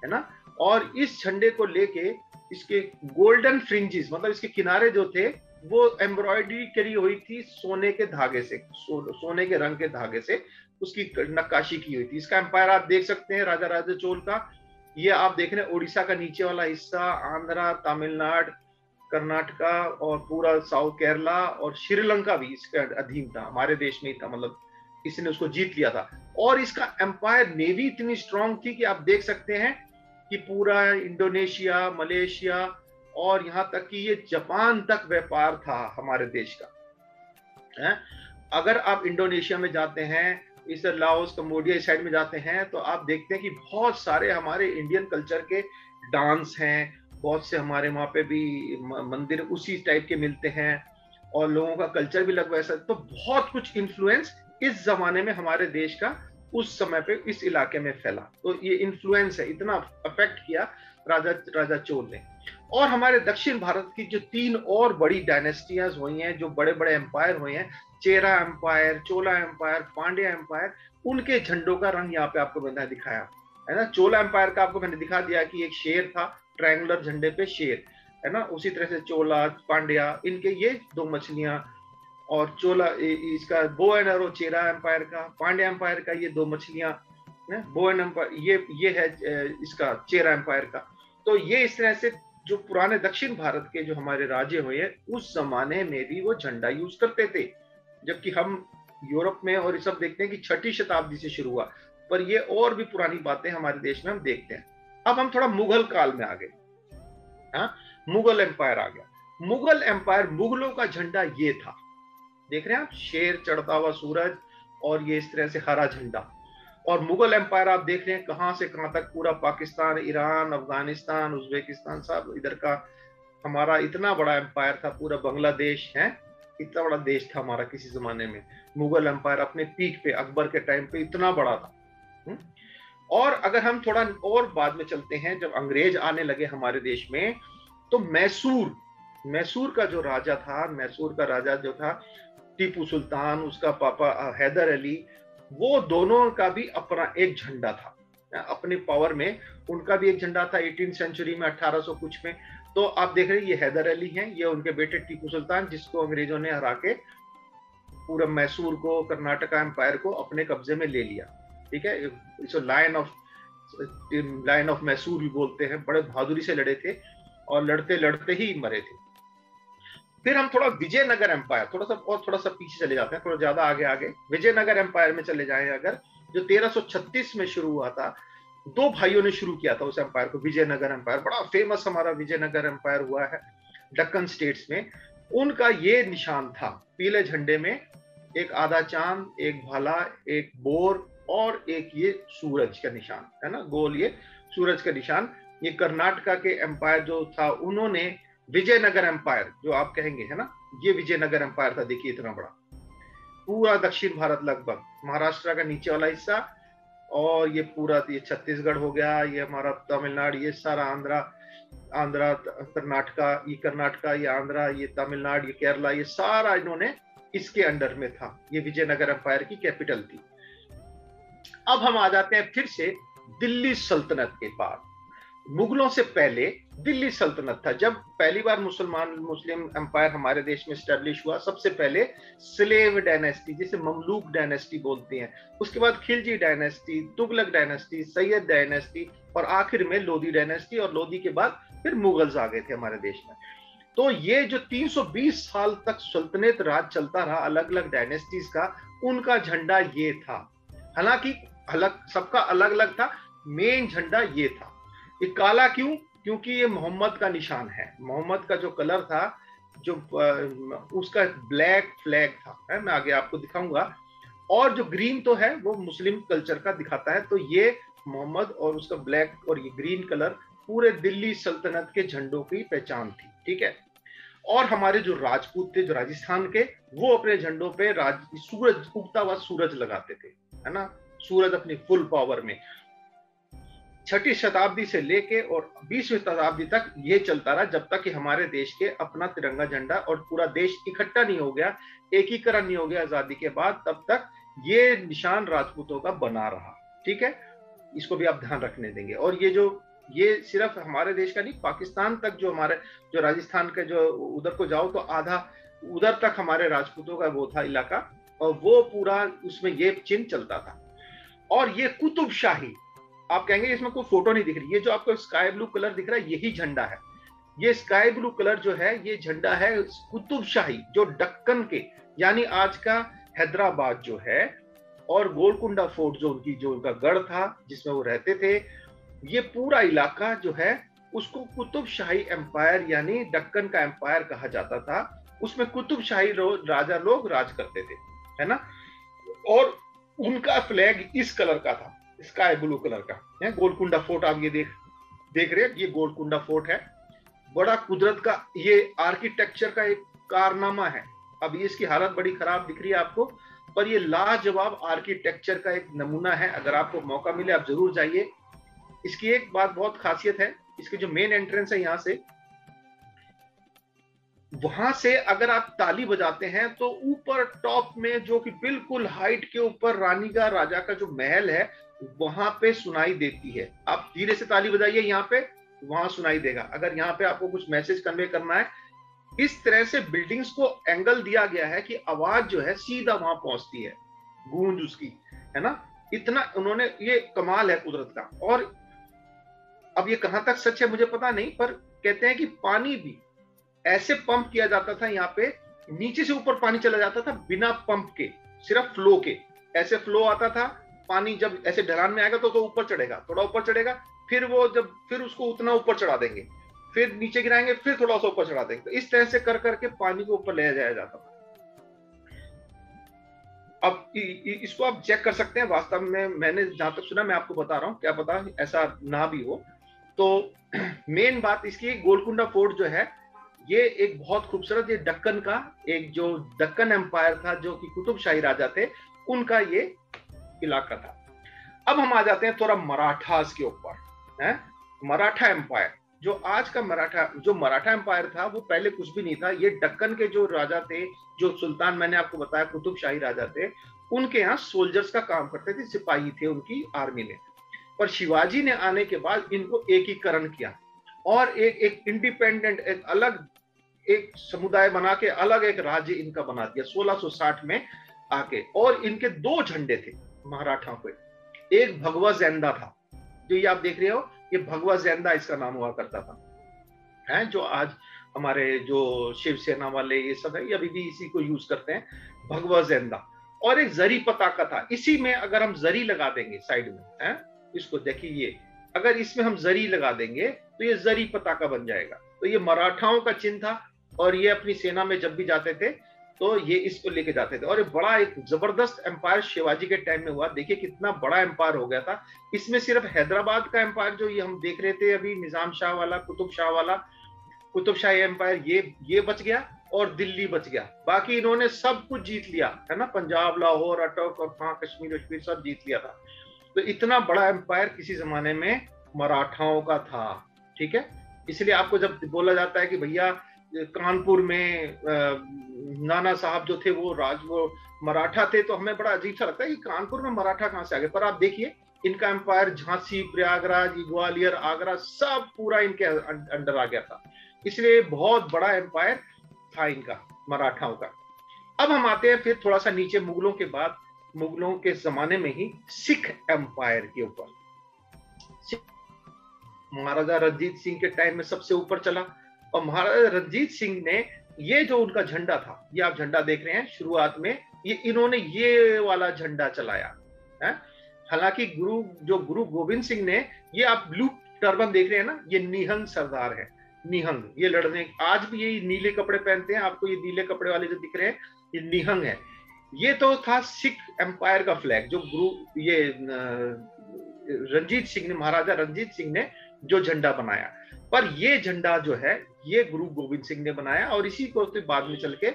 [SPEAKER 1] है ना। और इस झंडे को लेके इसके गोल्डन फ्रिंजेस, मतलब इसके किनारे जो थे वो एम्ब्रॉयडरी करी हुई थी सोने के धागे से, सोने के रंग के धागे से उसकी नक्काशी की हुई थी। इसका एम्पायर आप देख सकते हैं, राजा राजा चोल का। ये आप देख रहे हैं उड़ीसा का नीचे वाला हिस्सा, आंध्रा, तमिलनाडु, कर्नाटका और पूरा साउथ केरला और श्रीलंका भी इसके अधीन था, हमारे देश में ही था, मतलब इसने उसको जीत लिया था। और इसका एम्पायर नेवी इतनी स्ट्रांग थी कि आप देख सकते हैं कि पूरा इंडोनेशिया, मलेशिया और यहाँ तक कि ये जापान तक व्यापार था हमारे देश का। है? अगर आप इंडोनेशिया में जाते हैं, इस लाओस, कंबोडिया इस साइड में जाते हैं, तो आप देखते हैं कि बहुत सारे हमारे इंडियन कल्चर के डांस हैं, बहुत से हमारे वहाँ पे भी मंदिर उसी टाइप के मिलते हैं और लोगों का कल्चर भी लगभग ऐसा। तो बहुत कुछ इन्फ्लुएंस इस जमाने में हमारे देश का उस समय पे इस इलाके में फैला। तो ये इन्फ्लुएंस है, इतना अफेक्ट किया राजा चोल ने। और हमारे दक्षिण भारत की जो 3 और बड़ी डायनेस्टियां हुई हैं, जो बड़े बड़े एम्पायर हुए हैं, चेरा एम्पायर, चोला एम्पायर, पांड्या एम्पायर, उनके झंडों का रंग यहाँ पे आपको मैंने दिखाया है ना। चोला एम्पायर का आपको मैंने दिखा दिया कि एक शेर था, ट्रायंगुलर झंडे पे शेर, है ना। उसी तरह से चोला, पांड्या, इनके ये 2 मछलियां, और चोला इसका bow and arrow Chera empire का, पांड्या एम्पायर का ये 2 मछलियां, बो एंड एम्पायर ये है इसका चेरा एम्पायर का। तो ये इस तरह से जो पुराने दक्षिण भारत के जो हमारे राज्य हुए हैं, उस जमाने में भी वो झंडा यूज करते थे। जबकि हम यूरोप में और ये सब देखते हैं कि 6वीं शताब्दी से शुरू हुआ, पर ये और भी पुरानी बातें हमारे देश में हम देखते हैं। अब हम थोड़ा मुगल काल में आ गए। हाँ, मुगल एम्पायर आ गया। मुगल एम्पायर, मुगलों का झंडा ये था, देख रहे हैं आप, शेर, चढ़ता हुआ सूरज और ये इस तरह से हरा झंडा। और मुगल एम्पायर आप देख रहे हैं कहां से कहां तक, पूरा पाकिस्तान, ईरान, अफगानिस्तान, उज्बेकिस्तान, सब इधर का हमारा इतना बड़ा एम्पायर था। पूरा बांग्लादेश है, इतना बड़ा देश था हमारा किसी जमाने में। मुगल एम्पायर अपने पीक पे, अकबर के टाइम पे इतना बड़ा था। और अगर हम थोड़ा और बाद में चलते हैं, जब अंग्रेज आने लगे हमारे देश में, तो मैसूर का जो राजा था, मैसूर का राजा जो था टीपू सुल्तान, उसका पापा हैदर अली, वो दोनों का भी अपना एक झंडा था अपने पावर में। उनका भी एक झंडा था 18वीं सेंचुरी में, 1800 कुछ में। तो आप देख रहे हैं ये हैदर अली हैं, ये उनके बेटे टीपू सुल्तान, जिसको अंग्रेजों ने हरा के पूरा मैसूर को, कर्नाटका एम्पायर को अपने कब्जे में ले लिया। ठीक है, इसको लायन ऑफ मैसूर भी बोलते हैं। बड़े बहादुरी से लड़े थे और लड़ते लड़ते ही मरे थे। फिर हम थोड़ा विजयनगर एम्पायर, थोड़ा सा पीछे चले जाते हैं, थोड़ा ज्यादा आगे विजयनगर एम्पायर में चले जाएं अगर, जो 1336 में शुरू हुआ था। 2 भाइयों ने शुरू किया था उस एम्पायर को, विजयनगर एम्पायर। बड़ा फेमस हमारा विजयनगर एम्पायर हुआ है दक्कन स्टेट्स में। उनका ये निशान था, पीले झंडे में एक आधा चांद, एक भाला, एक बोर और एक ये सूरज का निशान, है ना, गोल ये सूरज का निशान। ये कर्नाटका के एम्पायर जो था, उन्होंने विजयनगर एम्पायर जो आप कहेंगे, है ना, ये विजयनगर एम्पायर था। देखिए इतना बड़ा, पूरा दक्षिण भारत, लगभग महाराष्ट्र का नीचे वाला हिस्सा, और ये पूरा ये छत्तीसगढ़ हो गया, ये हमारा तमिलनाडु, ये सारा आंध्रा, कर्नाटका, ये आंध्रा, ये तमिलनाडु, ये केरला, ये सारा इन्होंने इसके अंडर में था। ये विजयनगर एम्पायर की कैपिटल थी। अब हम आ जाते हैं फिर से दिल्ली सल्तनत के बाद। मुगलों से पहले दिल्ली सल्तनत था। जब पहली बार मुस्लिम एम्पायर हमारे देश में स्टैब्लिश हुआ, सबसे पहले स्लेव डायनेस्टी, जिसे ममलूक डायनेस्टी बोलते हैं, उसके बाद Khilji dynasty, Tughlaq dynasty, Syed dynasty, और आखिर में लोधी डायनेस्टी, और लोधी के बाद फिर मुगल्स आ गए थे हमारे देश में। तो ये जो 320 साल तक सल्तनत राज चलता रहा अलग अलग डायनेस्टीज का, उनका झंडा ये था। हालांकि सबका अलग अलग था, मेन झंडा ये था। ये काला क्यों? क्योंकि ये मोहम्मद का निशान है। मोहम्मद का जो कलर था, जो उसका ब्लैक फ्लैग था, है, मैं आगे आपको दिखाऊंगा। और जो ग्रीन तो है वो मुस्लिम कल्चर का दिखाता है। तो ये मोहम्मद और उसका ब्लैक और ये ग्रीन कलर पूरे दिल्ली सल्तनत के झंडों की पहचान थी। ठीक है। और हमारे जो राजपूत थे, जो राजस्थान के, वो अपने झंडों पे सूरज, उगता हुआ सूरज लगाते थे, है ना, सूरज अपनी फुल पावर में। 6वीं शताब्दी से लेके और 20वीं शताब्दी तक ये चलता रहा, जब तक कि हमारे देश के अपना तिरंगा झंडा और पूरा देश इकट्ठा नहीं हो गया, एकीकरण नहीं हो गया आजादी के बाद, तब तक ये निशान राजपूतों का बना रहा। ठीक है, इसको भी आप ध्यान रखने देंगे। और ये जो ये सिर्फ हमारे देश का नहीं, पाकिस्तान तक जो हमारे, जो राजस्थान के जो उधर को जाओ तो आधा उधर तक हमारे राजपूतों का वो था इलाका, और वो पूरा उसमें ये चिन्ह चलता था। और ये कुतुब शाही, आप कहेंगे इसमें कोई फोटो नहीं दिख रही, ये जो आपको स्काई ब्लू कलर दिख रहा है यही झंडा है। ये स्काई ब्लू कलर जो है ये झंडा है कुतुब शाही, जो दक्कन के यानी आज का हैदराबाद जो है, और गोलकुंडा फोर्ट जो उनका गढ़ था जिसमें वो रहते थे, ये पूरा इलाका जो है उसको कुतुब शाही एम्पायर यानी दक्कन का एम्पायर कहा जाता था। उसमें कुतुब शाही राजा लोग राज करते थे, है ना। और उनका फ्लैग इस कलर का था, स्काई ब्लू कलर का है। गोलकुंडा फोर्ट आप ये देख रहे हैं, ये गोलकुंडा फोर्ट है। बड़ा कुदरत का ये आर्किटेक्चर का एक कारनामा है। अब ये इसकी हालत बड़ी खराब दिख रही है आपको, पर ये लाजवाब आर्किटेक्चर का एक नमूना है। अगर आपको मौका मिले आप जरूर जाइए। इसकी एक बात बहुत खासियत है, इसके जो मेन एंट्रेंस है यहाँ से, वहां से अगर आप ताली बजाते हैं तो ऊपर टॉप में जो कि बिल्कुल हाइट के ऊपर रानी का राजा का जो महल है वहां पे सुनाई देती है। आप धीरे से ताली बजाइए यहाँ पे, वहां सुनाई देगा। अगर यहाँ पे आपको कुछ मैसेज कन्वे करना है, इस तरह से बिल्डिंग्स को एंगल दिया गया है कि आवाज जो है सीधा वहां पहुंचती है, गूंज उसकी, है ना। इतना उन्होंने, ये कमाल है कुदरत का। और अब ये कहां तक सच है मुझे पता नहीं, पर कहते हैं कि पानी भी ऐसे पंप किया जाता था यहाँ पे, नीचे से ऊपर पानी चला जाता था बिना पंप के, सिर्फ फ्लो के। ऐसे फ्लो आता था पानी, जब ऐसे ढलान में आएगा तो ऊपर चढ़ेगा, थोड़ा ऊपर चढ़ेगा, फिर वो जब फिर उसको उतना ऊपर चढ़ा देंगे, फिर नीचे गिराएंगे, फिर थोड़ा सा ऊपर चढ़ा देंगे। तो इस तरह से कर करके पानी को ऊपर ले जाया जाता था। अब इसको आप चेक कर सकते हैं। वास्तव में मैंने जहां तक सुना, मैं आपको बता रहा हूं, क्या पता ऐसा ना भी हो। तो मेन बात इसकी, गोलकुंडा फोर्ट जो है ये एक बहुत खूबसूरत, ये दक्कन का एक जो दक्कन एम्पायर था, जो कि कुतुब शाही राजा थे, उनका ये इलाका था। अब हम आ जाते हैं थोड़ा मराठास के ऊपर, है मराठा एम्पायर। जो आज का मराठा एम्पायर था वो पहले कुछ भी नहीं था। ये दक्कन के जो राजा थे, जो सुल्तान मैंने आपको बताया कुतुब शाही राजा थे, उनके यहाँ सोल्जर्स का काम करते थे, सिपाही थे उनकी आर्मी में। पर शिवाजी ने आने के बाद इनको एकीकरण किया और एक इंडिपेंडेंट, एक अलग एक समुदाय बना के अलग एक राज्य इनका बना दिया 1660 में आके। और इनके दो झंडे थे मराठाओं के, एक भगवा ज़ैंदा था, जो ये आप देख रहे हो, ये भगवा ज़ैंदा इसका नाम हुआ करता था, है जो आज हमारे जो शिवसेना वाले ये सब है, ये अभी भी इसी को यूज करते हैं, भगवा ज़ैंदा। और एक जरी पताका था, इसी में अगर हम जरी लगा देंगे साइड में, है इसको देखिए, ये अगर इसमें हम जरी लगा देंगे तो ये जरी पताका बन जाएगा। तो ये मराठाओं का चिन्ह था, और ये अपनी सेना में जब भी जाते थे तो ये इसको लेके जाते थे। और ये बड़ा एक जबरदस्त एम्पायर शिवाजी के टाइम में हुआ। देखिए कितना बड़ा एम्पायर हो गया था। इसमें सिर्फ हैदराबाद का एम्पायर जो ये हम देख रहे थे अभी, निजाम शाह वाला, कुतुब शाह वाला, कुतुब शाही एम्पायर, ये बच गया और दिल्ली बच गया। बाकी इन्होंने सब कुछ जीत लिया, है ना, पंजाब, लाहौर, अटक और हाँ कश्मीर सब जीत लिया था। तो इतना बड़ा एम्पायर किसी जमाने में मराठाओं का था, ठीक है। इसलिए आपको जब बोला जाता है कि भैया कानपुर में नाना साहब जो थे वो मराठा थे, तो हमें बड़ा अजीब सा लगता है कि कानपुर में मराठा कहाँ से आ गए। पर आप देखिए इनका एम्पायर झांसी, प्रयागराज, ग्वालियर, आगरा सब पूरा इनके अंडर आ गया था। इसलिए बहुत बड़ा एम्पायर था इनका, मराठाओं का। अब हम आते हैं फिर थोड़ा सा नीचे, मुगलों के बाद, मुगलों के जमाने में ही सिख एम्पायर के ऊपर। महाराजा रणजीत सिंह के टाइम में सबसे ऊपर चला, और महाराजा रणजीत सिंह ने ये जो उनका झंडा था, ये आप झंडा देख रहे हैं शुरुआत में, ये इन्होंने ये वाला झंडा चलाया है। हालांकि गुरु गोविंद सिंह ने, ये आप ब्लू टर्बन देख रहे हैं ना, ये निहंग सरदार है, निहंग, ये लड़ने आज भी यही नीले कपड़े पहनते हैं। आपको ये नीले कपड़े वाले जो दिख रहे हैं ये निहंग है। ये तो था सिख एम्पायर का फ्लैग, जो रणजीत सिंह ने, महाराजा रणजीत सिंह ने जो झंडा बनाया। पर ये झंडा जो है ये गुरु गोविंद सिंह ने बनाया, और इसी को तो बाद में चल के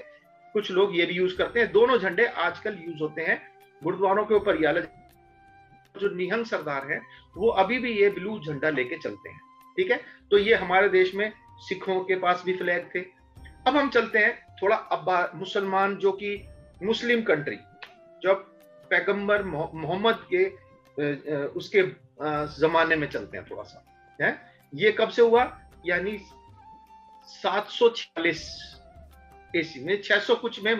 [SPEAKER 1] कुछ लोग ये भी यूज करते हैं। दोनों झंडे आजकल यूज होते हैं गुरुद्वारों के ऊपर। याला जो निहंग सरदार है वो अभी भी ये ब्लू झंडा लेके चलते हैं, ठीक है। तो ये हमारे देश में सिखों के पास भी फ्लैग थे। अब हम चलते हैं थोड़ा मुसलमान, जो कि मुस्लिम कंट्री, जब पैगंबर मोहम्मद के उसके जमाने में चलते हैं थोड़ा सा। है। ये कब से हुआ, यानी 746 ईस्वी में, 600 कुछ में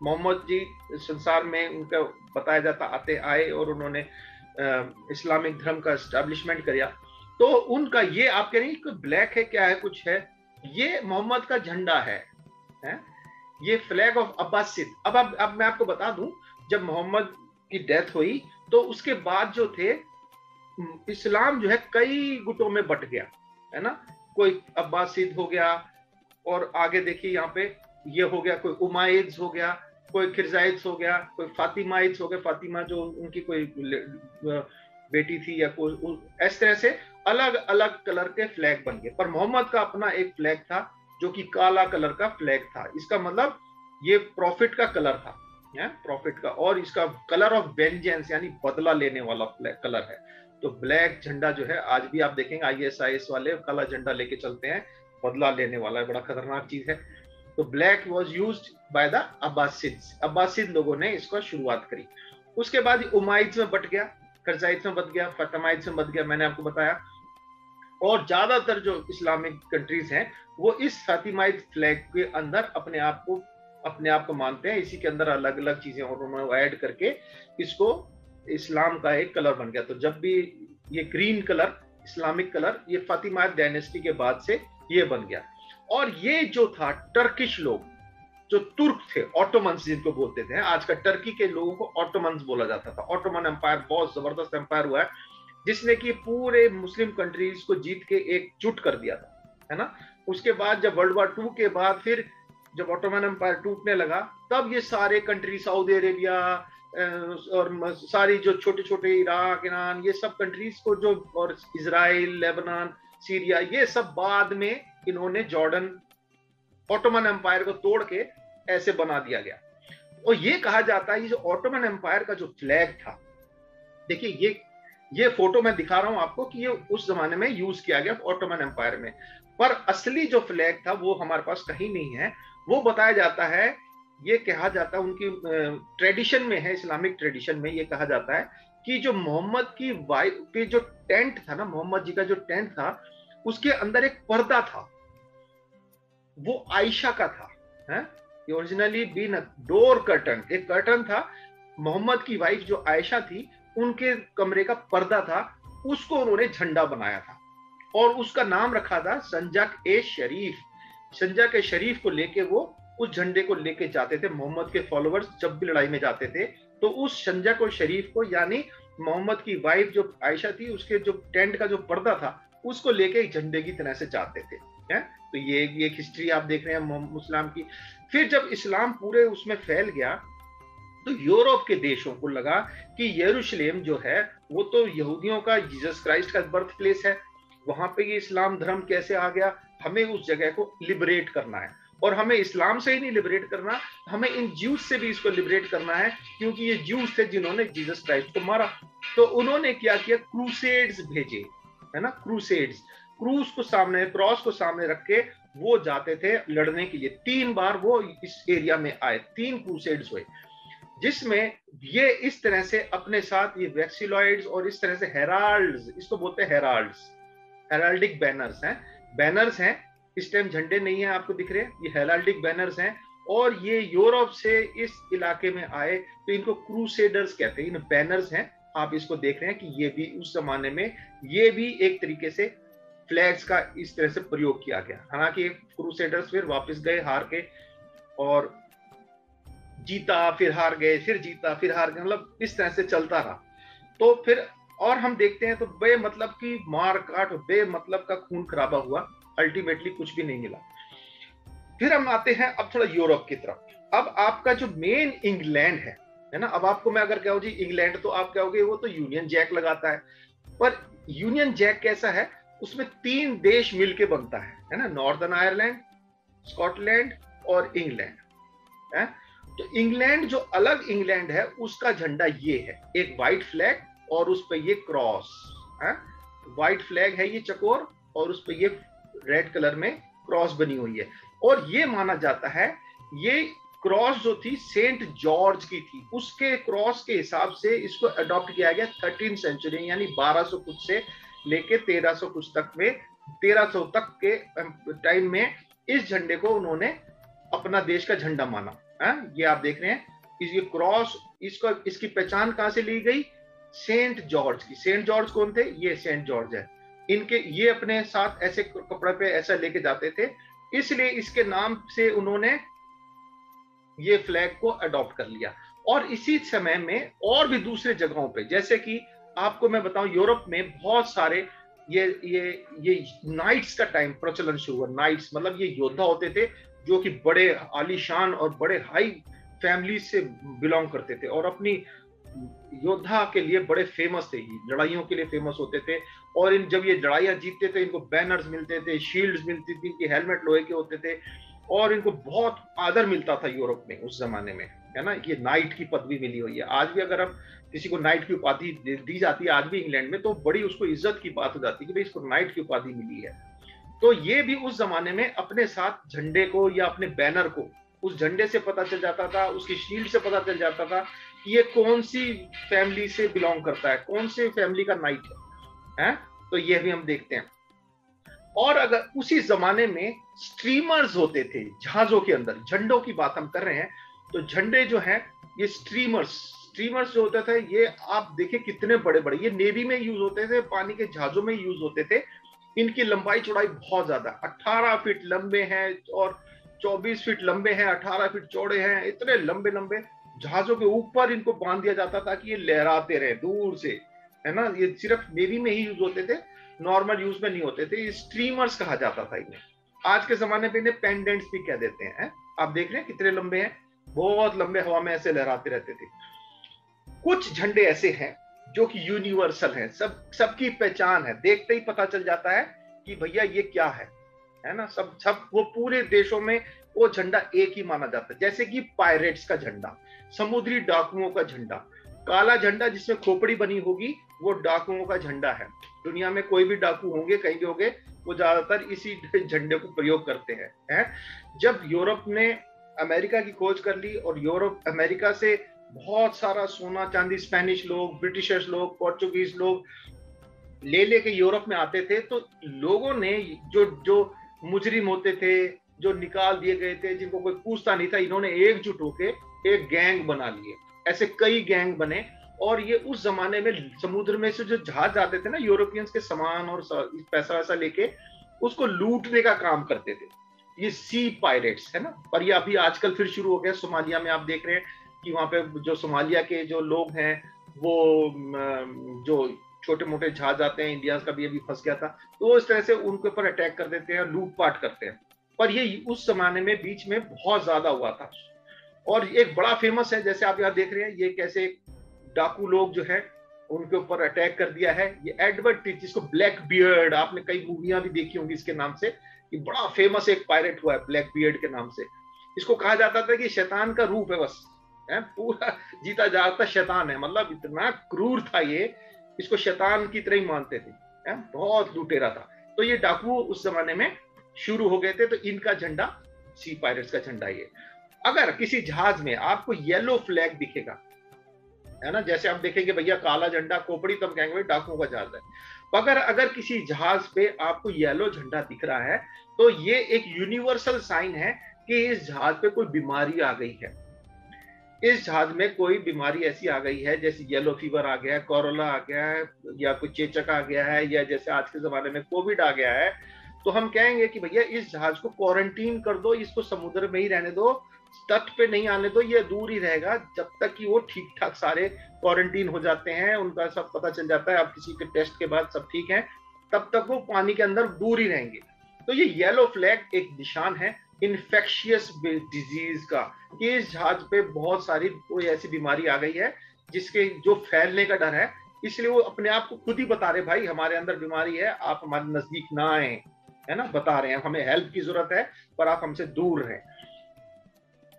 [SPEAKER 1] मोहम्मद जी संसार में उनका बताया जाता आते आए और उन्होंने इस्लामिक धर्म का एस्टैब्लिशमेंट किया। तो उनका ये आप कह रहे हैं कि ब्लैक है, क्या है, कुछ है, ये मोहम्मद का झंडा है, ये फ्लैग ऑफ अब्बासिद। अब मैं आपको बता दूं, जब मोहम्मद की डेथ हुई तो उसके बाद जो थे इस्लाम जो है कई गुटों में बट गया, है ना। कोई अब्बासिद हो गया, और आगे देखिए यहाँ पे ये हो गया, कोई उमाइद्स हो गया, कोई खिरजाइद्स हो गया, कोई फातिमाइद्स हो गया, फातिमा जो उनकी कोई बेटी थी, या कोई इस तरह से अलग अलग कलर के फ्लैग बन गए। पर मोहम्मद का अपना एक फ्लैग था जो कि काला कलर का फ्लैग था। इसका मतलब ये प्रॉफिट का कलर था, प्रॉफिट का, और इसका कलर ऑफ वेंजेंस यानी बदला लेने वाला कलर है। तो ब्लैक झंडा जो है आज भी आप देखेंगे ISIS वाले काला झंडा लेके चलते हैं, बदला लेने वाला है, बड़ा खतरनाक चीज है। तो black was used by the Abbasids, Abbasid लोगों ने इसको शुरुआत करी। उसके बाद उमाइद्स में बट गया, खरजाइद्स में बच गया, फातिमाइद्स में बच गया, मैंने आपको बताया। और ज्यादातर जो इस्लामिक कंट्रीज हैं वो इस फातिमाइद फ्लैग के अंदर अपने आप को मानते हैं। इसी के अंदर अलग अलग चीजें और उन्होंने ऐड करके इसको इस्लाम का एक कलर बन गया। तो जब भी ये ग्रीन कलर, इस्लामिक कलर, ये फातिमाइद डायनेस्टी के बाद से ये बन गया। और ये जो था टर्किश लोग, जो तुर्क थे, ऑटोमन्स जिनको बोलते थे, आज का टर्की के लोगों को ऑटोमन्स बोला जाता था। ऑटोमन एम्पायर बहुत जबरदस्त एम्पायर हुआ है, जिसने कि पूरे मुस्लिम कंट्रीज को जीत के एकजुट कर दिया था, है ना। उसके बाद जब वर्ल्ड वॉर 2 के बाद फिर जब ऑटोमन एम्पायर टूटने लगा, तब ये सारे कंट्री, सऊदी अरेबिया और सारी जो छोटे छोटे इराक, ईरान, ये सब कंट्रीज को जो, और इजराइल, लेबनान, सीरिया, ये सब बाद में इन्होंने जॉर्डन, ऑटोमन एम्पायर को तोड़ के ऐसे बना दिया गया। और ये कहा जाता है, ये जो ऑटोमन एम्पायर का जो फ्लैग था, देखिए ये फोटो मैं दिखा रहा हूं आपको कि ये उस जमाने में यूज किया गया ऑटोमन एम्पायर में, पर असली जो फ्लैग था वो हमारे पास कहीं नहीं है। वो बताया जाता है, ये कहा जाता है, उनकी ट्रेडिशन में है, इस्लामिक ट्रेडिशन में ये कहा जाता है कि जो मोहम्मद की वाइफ के जो टेंट था ना, मोहम्मद जी का जो टेंट था, उसके अंदर एक पर्दा था, वो आयशा का था, है। ओरिजिनली बीन डोर कर्टन, एक कर्टन था, मोहम्मद की वाइफ जो आयशा थी उनके कमरे का पर्दा था, उसको उन्होंने झंडा बनाया था और उसका नाम रखा था संजक ए शरीफ। संजक ए शरीफ को लेके वो उस झंडे को लेके जाते थे। मोहम्मद के फॉलोअर्स जब भी लड़ाई में जाते थे तो उस संजक और शरीफ को, यानी मोहम्मद की वाइफ जो आयशा थी, उसके जो टेंट का जो पर्दा था उसको लेके एक झंडे की तरह से जाते थे, है। तो ये एक हिस्ट्री आप देख रहे हैं इस्लाम की। फिर जब इस्लाम पूरे उसमें फैल गया तो यूरोप के देशों को लगा कि यरूशलेम जो है वो तो यहूदियों का, जीसस क्राइस्ट का बर्थ प्लेस है, वहां पे ये इस्लाम धर्म कैसे आ गया, हमें उस जगह को लिबरेट करना है। और हमें इस्लाम से ही नहीं लिबरेट करना, हमें इन ज्यूज से भी इसको लिबरेट करना है, क्योंकि ये ज्यूज थे जिन्होंने जीसस क्राइस्ट को मारा। तो उन्होंने क्या किया, क्रूसेड्स भेजे, है ना, क्रूसेड्स, क्रूस को सामने, क्रॉस को सामने रख के वो जाते थे लड़ने के लिए। 3 बार वो इस एरिया में आए, 3 क्रूसेड्स हुए, जिसमें ये इस तरह से अपने साथ ये वैक्सिलॉइड्स और इस तरह से हेराल्ड्स, इसको बोलते हैं हेराल्ड्स, हेराल्डिक बैनर्स हैं, बैनर्स हैं। इस टाइम झंडे नहीं है आपको दिख रहे, ये हेराल्डिक बैनर्स हैं। और ये यूरोप से इस इलाके में आए तो इनको क्रूसेडर्स कहते हैं। इन बैनर्स हैं, आप इसको देख रहे हैं कि ये भी उस जमाने में ये भी एक तरीके से फ्लैग्स का इस तरह से प्रयोग किया गया। हालांकि क्रूसेडर्स फिर वापस गए हार के, और जीता फिर हार गए, फिर जीता फिर हार गए, मतलब इस तरह से चलता रहा। तो फिर और हम देखते हैं तो बेमतलब की मार काट, बेमतलब का खून खराबा हुआ, अल्टीमेटली कुछ भी नहीं मिला। फिर हम आते हैं अब थोड़ा यूरोप की तरफ। अब आपका जो मेन इंग्लैंड है ना, अब आपको मैं अगर कहूँ जी इंग्लैंड, तो आप कहोगे वो तो यूनियन जैक लगाता है, पर यूनियन जैक कैसा है, उसमें 3 देश मिलके बनता है ना, नॉर्दर्न आयरलैंड, स्कॉटलैंड और इंग्लैंड, है। तो इंग्लैंड जो अलग इंग्लैंड है उसका झंडा ये है, एक व्हाइट फ्लैग और उस पर ये क्रॉस, है। व्हाइट फ्लैग है ये चकोर, और उस पर ये रेड कलर में क्रॉस बनी हुई है। और ये माना जाता है ये क्रॉस जो थी सेंट जॉर्ज की थी, उसके क्रॉस के हिसाब से इसको अडॉप्ट किया गया 13th सेंचुरी यानी 1200 कुछ से लेके 1300 कुछ तक में, 1300 तक के टाइम में इस झंडे को उन्होंने अपना देश का झंडा माना है। ये आप देख रहे हैं, ये क्रॉस, इसकी पहचान कहां से ली गई? सेंट जॉर्ज की। सेंट जॉर्ज कौन थे? ये सेंट जॉर्ज है। इनके ये अपने साथ ऐसे कपड़े पे ऐसा लेके जाते थे, इसलिए इसके नाम से उन्होंने ये फ्लैग को अडॉप्ट कर लिया। और इसी समय में और भी दूसरे जगहों पे, जैसे कि आपको मैं बताऊं, यूरोप में बहुत सारे ये नाइट्स का टाइम प्रचलन शुरू हुआ। नाइट्स मतलब ये योद्धा होते थे जो कि बड़े आलीशान और बड़े हाई फैमिली से बिलोंग करते थे और अपनी योद्धा के लिए बड़े फेमस थे, लड़ाइयों के लिए फेमस होते थे। और जब ये लड़ाइयां जीतते थे, इनको बैनर्स मिलते थे, शील्ड्स मिलती थी, इनके हेलमेट लोहे के होते थे और इनको बहुत आदर मिलता था यूरोप में उस जमाने में, है ना। ये नाइट की पदवी मिली हुई है। आज भी अगर हम किसी को नाइट की उपाधि दी जाती है आज भी इंग्लैंड में, तो बड़ी उसको इज्जत की बात हो जाती है कि भाई इसको नाइट की उपाधि मिली है। तो ये भी उस जमाने में अपने साथ झंडे को या अपने बैनर को, उस झंडे से पता चल जाता था, उसकी शील्ड से पता चल जाता था कि ये कौन सी फैमिली से बिलोंग करता है, कौन सी फैमिली का नाइट है। तो ये भी हम देखते हैं। और अगर उसी जमाने में स्ट्रीमर्स होते थे जहाजों के अंदर, झंडों की बात हम कर रहे हैं, तो झंडे जो हैं ये स्ट्रीमर्स जो होते थे, ये आप देखिए कितने बड़े बड़े, ये नेवी में यूज होते थे, पानी के जहाजों में यूज होते थे। इनकी लंबाई चौड़ाई बहुत ज्यादा, 18 फीट लंबे हैं और 24 फीट लंबे हैं, 18 फीट चौड़े हैं। इतने लंबे लंबे जहाजों के ऊपर इनको बांध दिया जाता था कि ये लहराते रहे दूर से, है ना। ये सिर्फ नेवी में ही यूज होते थे, नॉर्मल यूज में नहीं होते थे। स्ट्रीमर्स कहा जाता था इन्हें। आज के जमाने में इन्हें पेंडेंट्स भी कह देते हैं। आप देख रहे हैं कितने लंबे हैं, बहुत लंबे, हवा में ऐसे लहराते रहते थे। कुछ झंडे ऐसे हैं जो कि यूनिवर्सल हैं, सबकी पहचान है, देखते ही पता चल जाता है कि भैया ये क्या है ना। सब वो पूरे देशों में वो झंडा एक ही माना जाता है। जैसे कि पायरेट्स का झंडा, समुद्री डाकुओं का झंडा, काला झंडा जिसमें खोपड़ी बनी होगी, वो डाकुओं का झंडा है। दुनिया में कोई भी डाकू होंगे, कहीं भी होंगे, वो ज्यादातर इसी झंडे को प्रयोग करते हैं। जब यूरोप ने अमेरिका की खोज कर ली और यूरोप अमेरिका से बहुत सारा सोना चांदी स्पेनिश लोग, ब्रिटिशर्स लोग, पोर्चुगीज लोग लेके यूरोप में आते थे, तो लोगों ने जो मुजरिम होते थे, जो निकाल दिए गए थे, जिनको कोई पूछता नहीं था, इन्होंने एकजुट होके एक गैंग बना लिए। ऐसे कई गैंग बने और ये उस जमाने में समुद्र में से जो जहाज आते थे ना यूरोपियंस के सामान और पैसा वैसा लेके, उसको लूटने का काम करते थे। ये सी पायरेट्स है ना। पर ये अभी आजकल फिर शुरू हो गया। सोमालिया में आप देख रहे हैं कि वहां पे जो सोमालिया के जो लोग हैं, वो जो छोटे मोटे जहाज आते हैं, इंडिया का भी अभी फंस गया था, तो इस तरह से उनके ऊपर अटैक कर देते हैं, लूटपाट करते हैं। पर ये उस जमाने में बीच में बहुत ज्यादा हुआ था। और एक बड़ा फेमस है, जैसे आप यहाँ देख रहे हैं, ये कैसे डाकू लोग जो है उनके ऊपर अटैक कर दिया है। ये एडवर्ड टीच, जिसको ब्लैक बियर्ड, आपने कई मूवियां भी देखी होंगी इसके नाम से, ये बड़ा फेमस एक पायरेट हुआ है ब्लैक बियर्ड के नाम से। इसको कहा जाता था कि शैतान का रूप है, बस है, पूरा जीता जागता शैतान है, मतलब इतना क्रूर था ये, इसको शैतान की तरह ही मानते थे, है? बहुत लुटेरा था। तो ये डाकू उस जमाने में शुरू हो गए थे। तो इनका झंडा सी पायरेट्स का झंडा ये। अगर किसी जहाज में आपको येलो फ्लैग दिखेगा, है ना, जैसे आप देखेंगे भैया काला झंडा खोपड़ी, तब कहेंगे डाकुओं का जहाज है। अगर किसी जहाज पे आपको येलो झंडा दिख रहा है, तो ये एक यूनिवर्सल साइन है कि इस जहाज पे कोई बीमारी आ गई है। इस जहाज में कोई बीमारी ऐसी आ गई है, जैसे येलो फीवर आ गया है, कोरोना आ गया है, या कोई चेचक आ गया है, या जैसे आज के जमाने में कोविड आ गया है, तो हम कहेंगे कि भैया इस जहाज को क्वारंटीन कर दो, इसको समुद्र में ही रहने दो, तट पे नहीं आने दो, ये दूर ही रहेगा जब तक कि वो ठीक ठाक सारे क्वारंटीन हो जाते हैं, उनका सब पता चल जाता है, अब किसी के टेस्ट के बाद सब ठीक है, तब तक वो पानी के अंदर दूर ही रहेंगे। तो ये येलो फ्लैग एक निशान है इन्फेक्शियस डिजीज का, कि इस जहाज पे बहुत सारी कोई ऐसी बीमारी आ गई है जिसके जो फैलने का डर है, इसलिए वो अपने आप को खुद ही बता रहे, भाई हमारे अंदर बीमारी है, आप हमारे नजदीक ना आए, है ना, बता रहे हैं हमें हेल्प की जरूरत है, पर आप हमसे दूर रहें।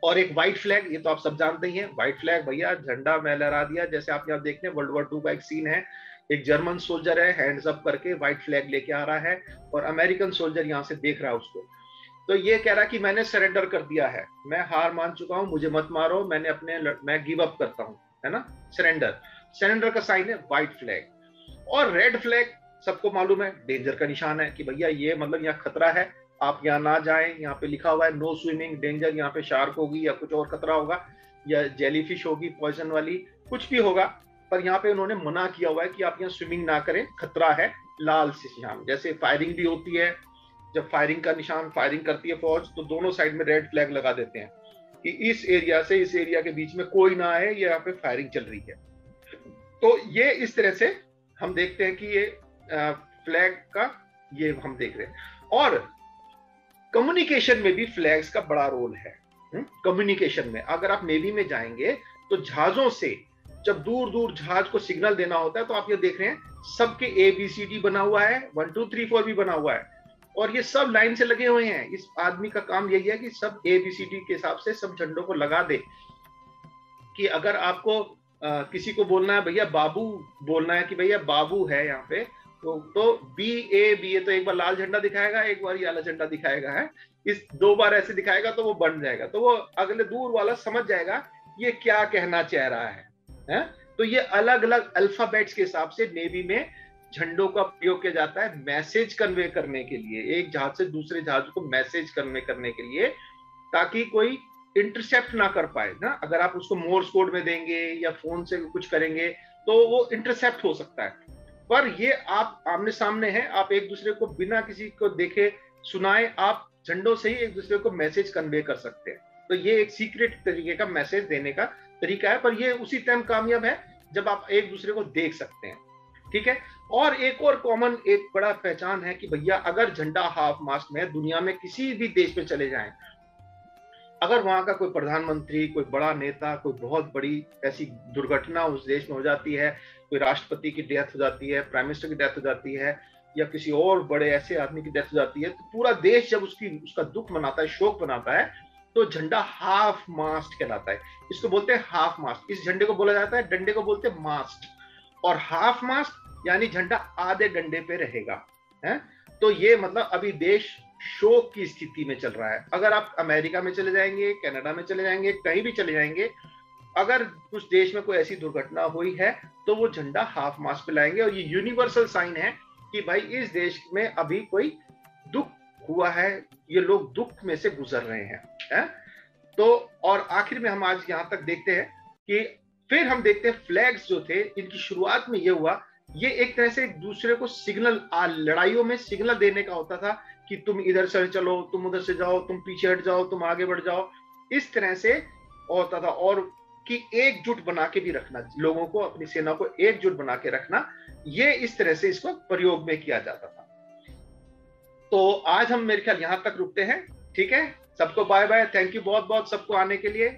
[SPEAKER 1] और एक व्हाइट फ्लैग, ये तो आप सब जानते ही हैं, व्हाइट फ्लैग भैया झंडा में लहरा दिया। जैसे आप यहाँ देखते हैं वर्ल्ड वॉर 2 का एक सीन है, एक जर्मन सोल्जर है हैंड्स अप करके व्हाइट फ्लैग लेके आ रहा है, और अमेरिकन सोल्जर यहाँ से देख रहा है उसको, तो ये कह रहा है कि मैंने सरेंडर कर दिया है, मैं हार मान चुका हूं, मुझे मत मारो, मैं गिव अप करता हूं, है ना, सरेंडर का साइन है व्हाइट फ्लैग। और रेड फ्लैग सबको मालूम है डेंजर का निशान है कि भैया ये मतलब यहाँ खतरा है, आप यहाँ ना जाएं। यहाँ पे लिखा हुआ है नो स्विमिंग डेंजर, यहाँ पे शार्क होगी या कुछ और खतरा होगा या जेलीफिश होगी पॉइजन वाली, कुछ भी होगा, पर यहाँ पे उन्होंने मना किया हुआ है कि आप यहाँ स्विमिंग ना करें, खतरा है, लाल से निशान। जैसे फायरिंग भी होती है, जब फायरिंग का निशान फायरिंग करती है फौज, तो दोनों साइड में रेड फ्लैग लगा देते हैं कि इस एरिया से इस एरिया के बीच में कोई ना आए, ये यहाँ पे फायरिंग चल रही है। तो ये इस तरह से हम देखते हैं कि ये फ्लैग का ये हम देख रहे हैं। और कम्युनिकेशन में भी फ्लैग्स का बड़ा रोल है। कम्युनिकेशन में अगर आप नेवी में जाएंगे तो जहाजों से जब दूर दूर जहाज को सिग्नल देना होता है, तो आप ये देख रहे हैं सबके ABCD बना हुआ है, 1 2 3 4 भी बना हुआ है, और ये सब लाइन से लगे हुए हैं। इस आदमी का काम यही है कि सब ABCD के हिसाब से सब झंडों को लगा दे, कि अगर आपको किसी को बोलना है भैया बाबू, बोलना है कि भैया बाबू है यहाँ पे, तो BA तो एक बार लाल झंडा दिखाएगा, एक बार येलो झंडा दिखाएगा, है इस 2 बार ऐसे दिखाएगा तो वो बन जाएगा, तो वो अगले दूर वाला समझ जाएगा ये क्या कहना चाह रहा है? तो ये अलग अलग अल्फाबेट्स के हिसाब से नेवी में झंडों का प्रयोग किया जाता है मैसेज कन्वे करने के लिए, एक जहाज से दूसरे जहाज को मैसेज कन्वे करने के लिए, ताकि कोई इंटरसेप्ट ना कर पाए ना। अगर आप उसको मोर्स कोड में देंगे या फोन से कुछ करेंगे तो वो इंटरसेप्ट हो सकता है, पर ये आप आमने सामने हैं, आप एक दूसरे को बिना किसी को देखे सुनाए, आप झंडों से ही एक दूसरे को मैसेज कन्वे कर सकते हैं। तो ये एक सीक्रेट तरीके का मैसेज देने का तरीका है, पर ये उसी टाइम कामयाब है जब आप एक दूसरे को देख सकते हैं, ठीक है। और एक और कॉमन एक बड़ा पहचान है कि भैया अगर झंडा हाफ मास्ट में, दुनिया में किसी भी देश में चले जाएं, अगर वहां का कोई प्रधानमंत्री, कोई बड़ा नेता, कोई बहुत बड़ी ऐसी दुर्घटना उस देश में हो जाती है, कोई राष्ट्रपति की डेथ हो जाती है, प्राइम मिनिस्टर की डेथ हो जाती है, या किसी और बड़े ऐसे आदमी की डेथ हो जाती है, तो पूरा देश जब उसका दुख मनाता है, शोक मनाता है, तो झंडा हाफ मास्ट कहलाता है। इसको बोलते हैं हाफ मास्ट। इस झंडे को बोला जाता है, डंडे को बोलते हैं मास्ट, और हाफ मास्ट यानी झंडा आधे डंडे पे रहेगा, है। तो ये मतलब अभी देश शोक की स्थिति में चल रहा है। अगर आप अमेरिका में चले जाएंगे, कनाडा में चले जाएंगे, कहीं भी चले जाएंगे, अगर कुछ देश में कोई ऐसी दुर्घटना हुई है तो वो झंडा हाफ मास्ट पे लाएंगे, और ये यूनिवर्सल साइन है कि भाई इस देश में अभी कोई दुख हुआ है, ये लोग दुख में से गुजर रहे हैं, है? तो और आखिर में हम आज यहाँ तक देखते हैं कि फिर हम देखते हैं फ्लैग्स जो थे, इनकी शुरुआत में ये हुआ, ये एक तरह से एक दूसरे को सिग्नल, लड़ाइयों में सिग्नल देने का होता था कि तुम इधर से चलो, तुम उधर से जाओ, तुम पीछे हट जाओ, तुम आगे बढ़ जाओ, इस तरह से होता था। और कि एकजुट बना के भी रखना, लोगों को, अपनी सेना को एकजुट बना के रखना, ये इस तरह से इसको प्रयोग में किया जाता था। तो आज हम मेरे ख्याल यहाँ तक रुकते हैं, ठीक है। सबको बाय बाय, थैंक यू बहुत बहुत सबको आने के लिए।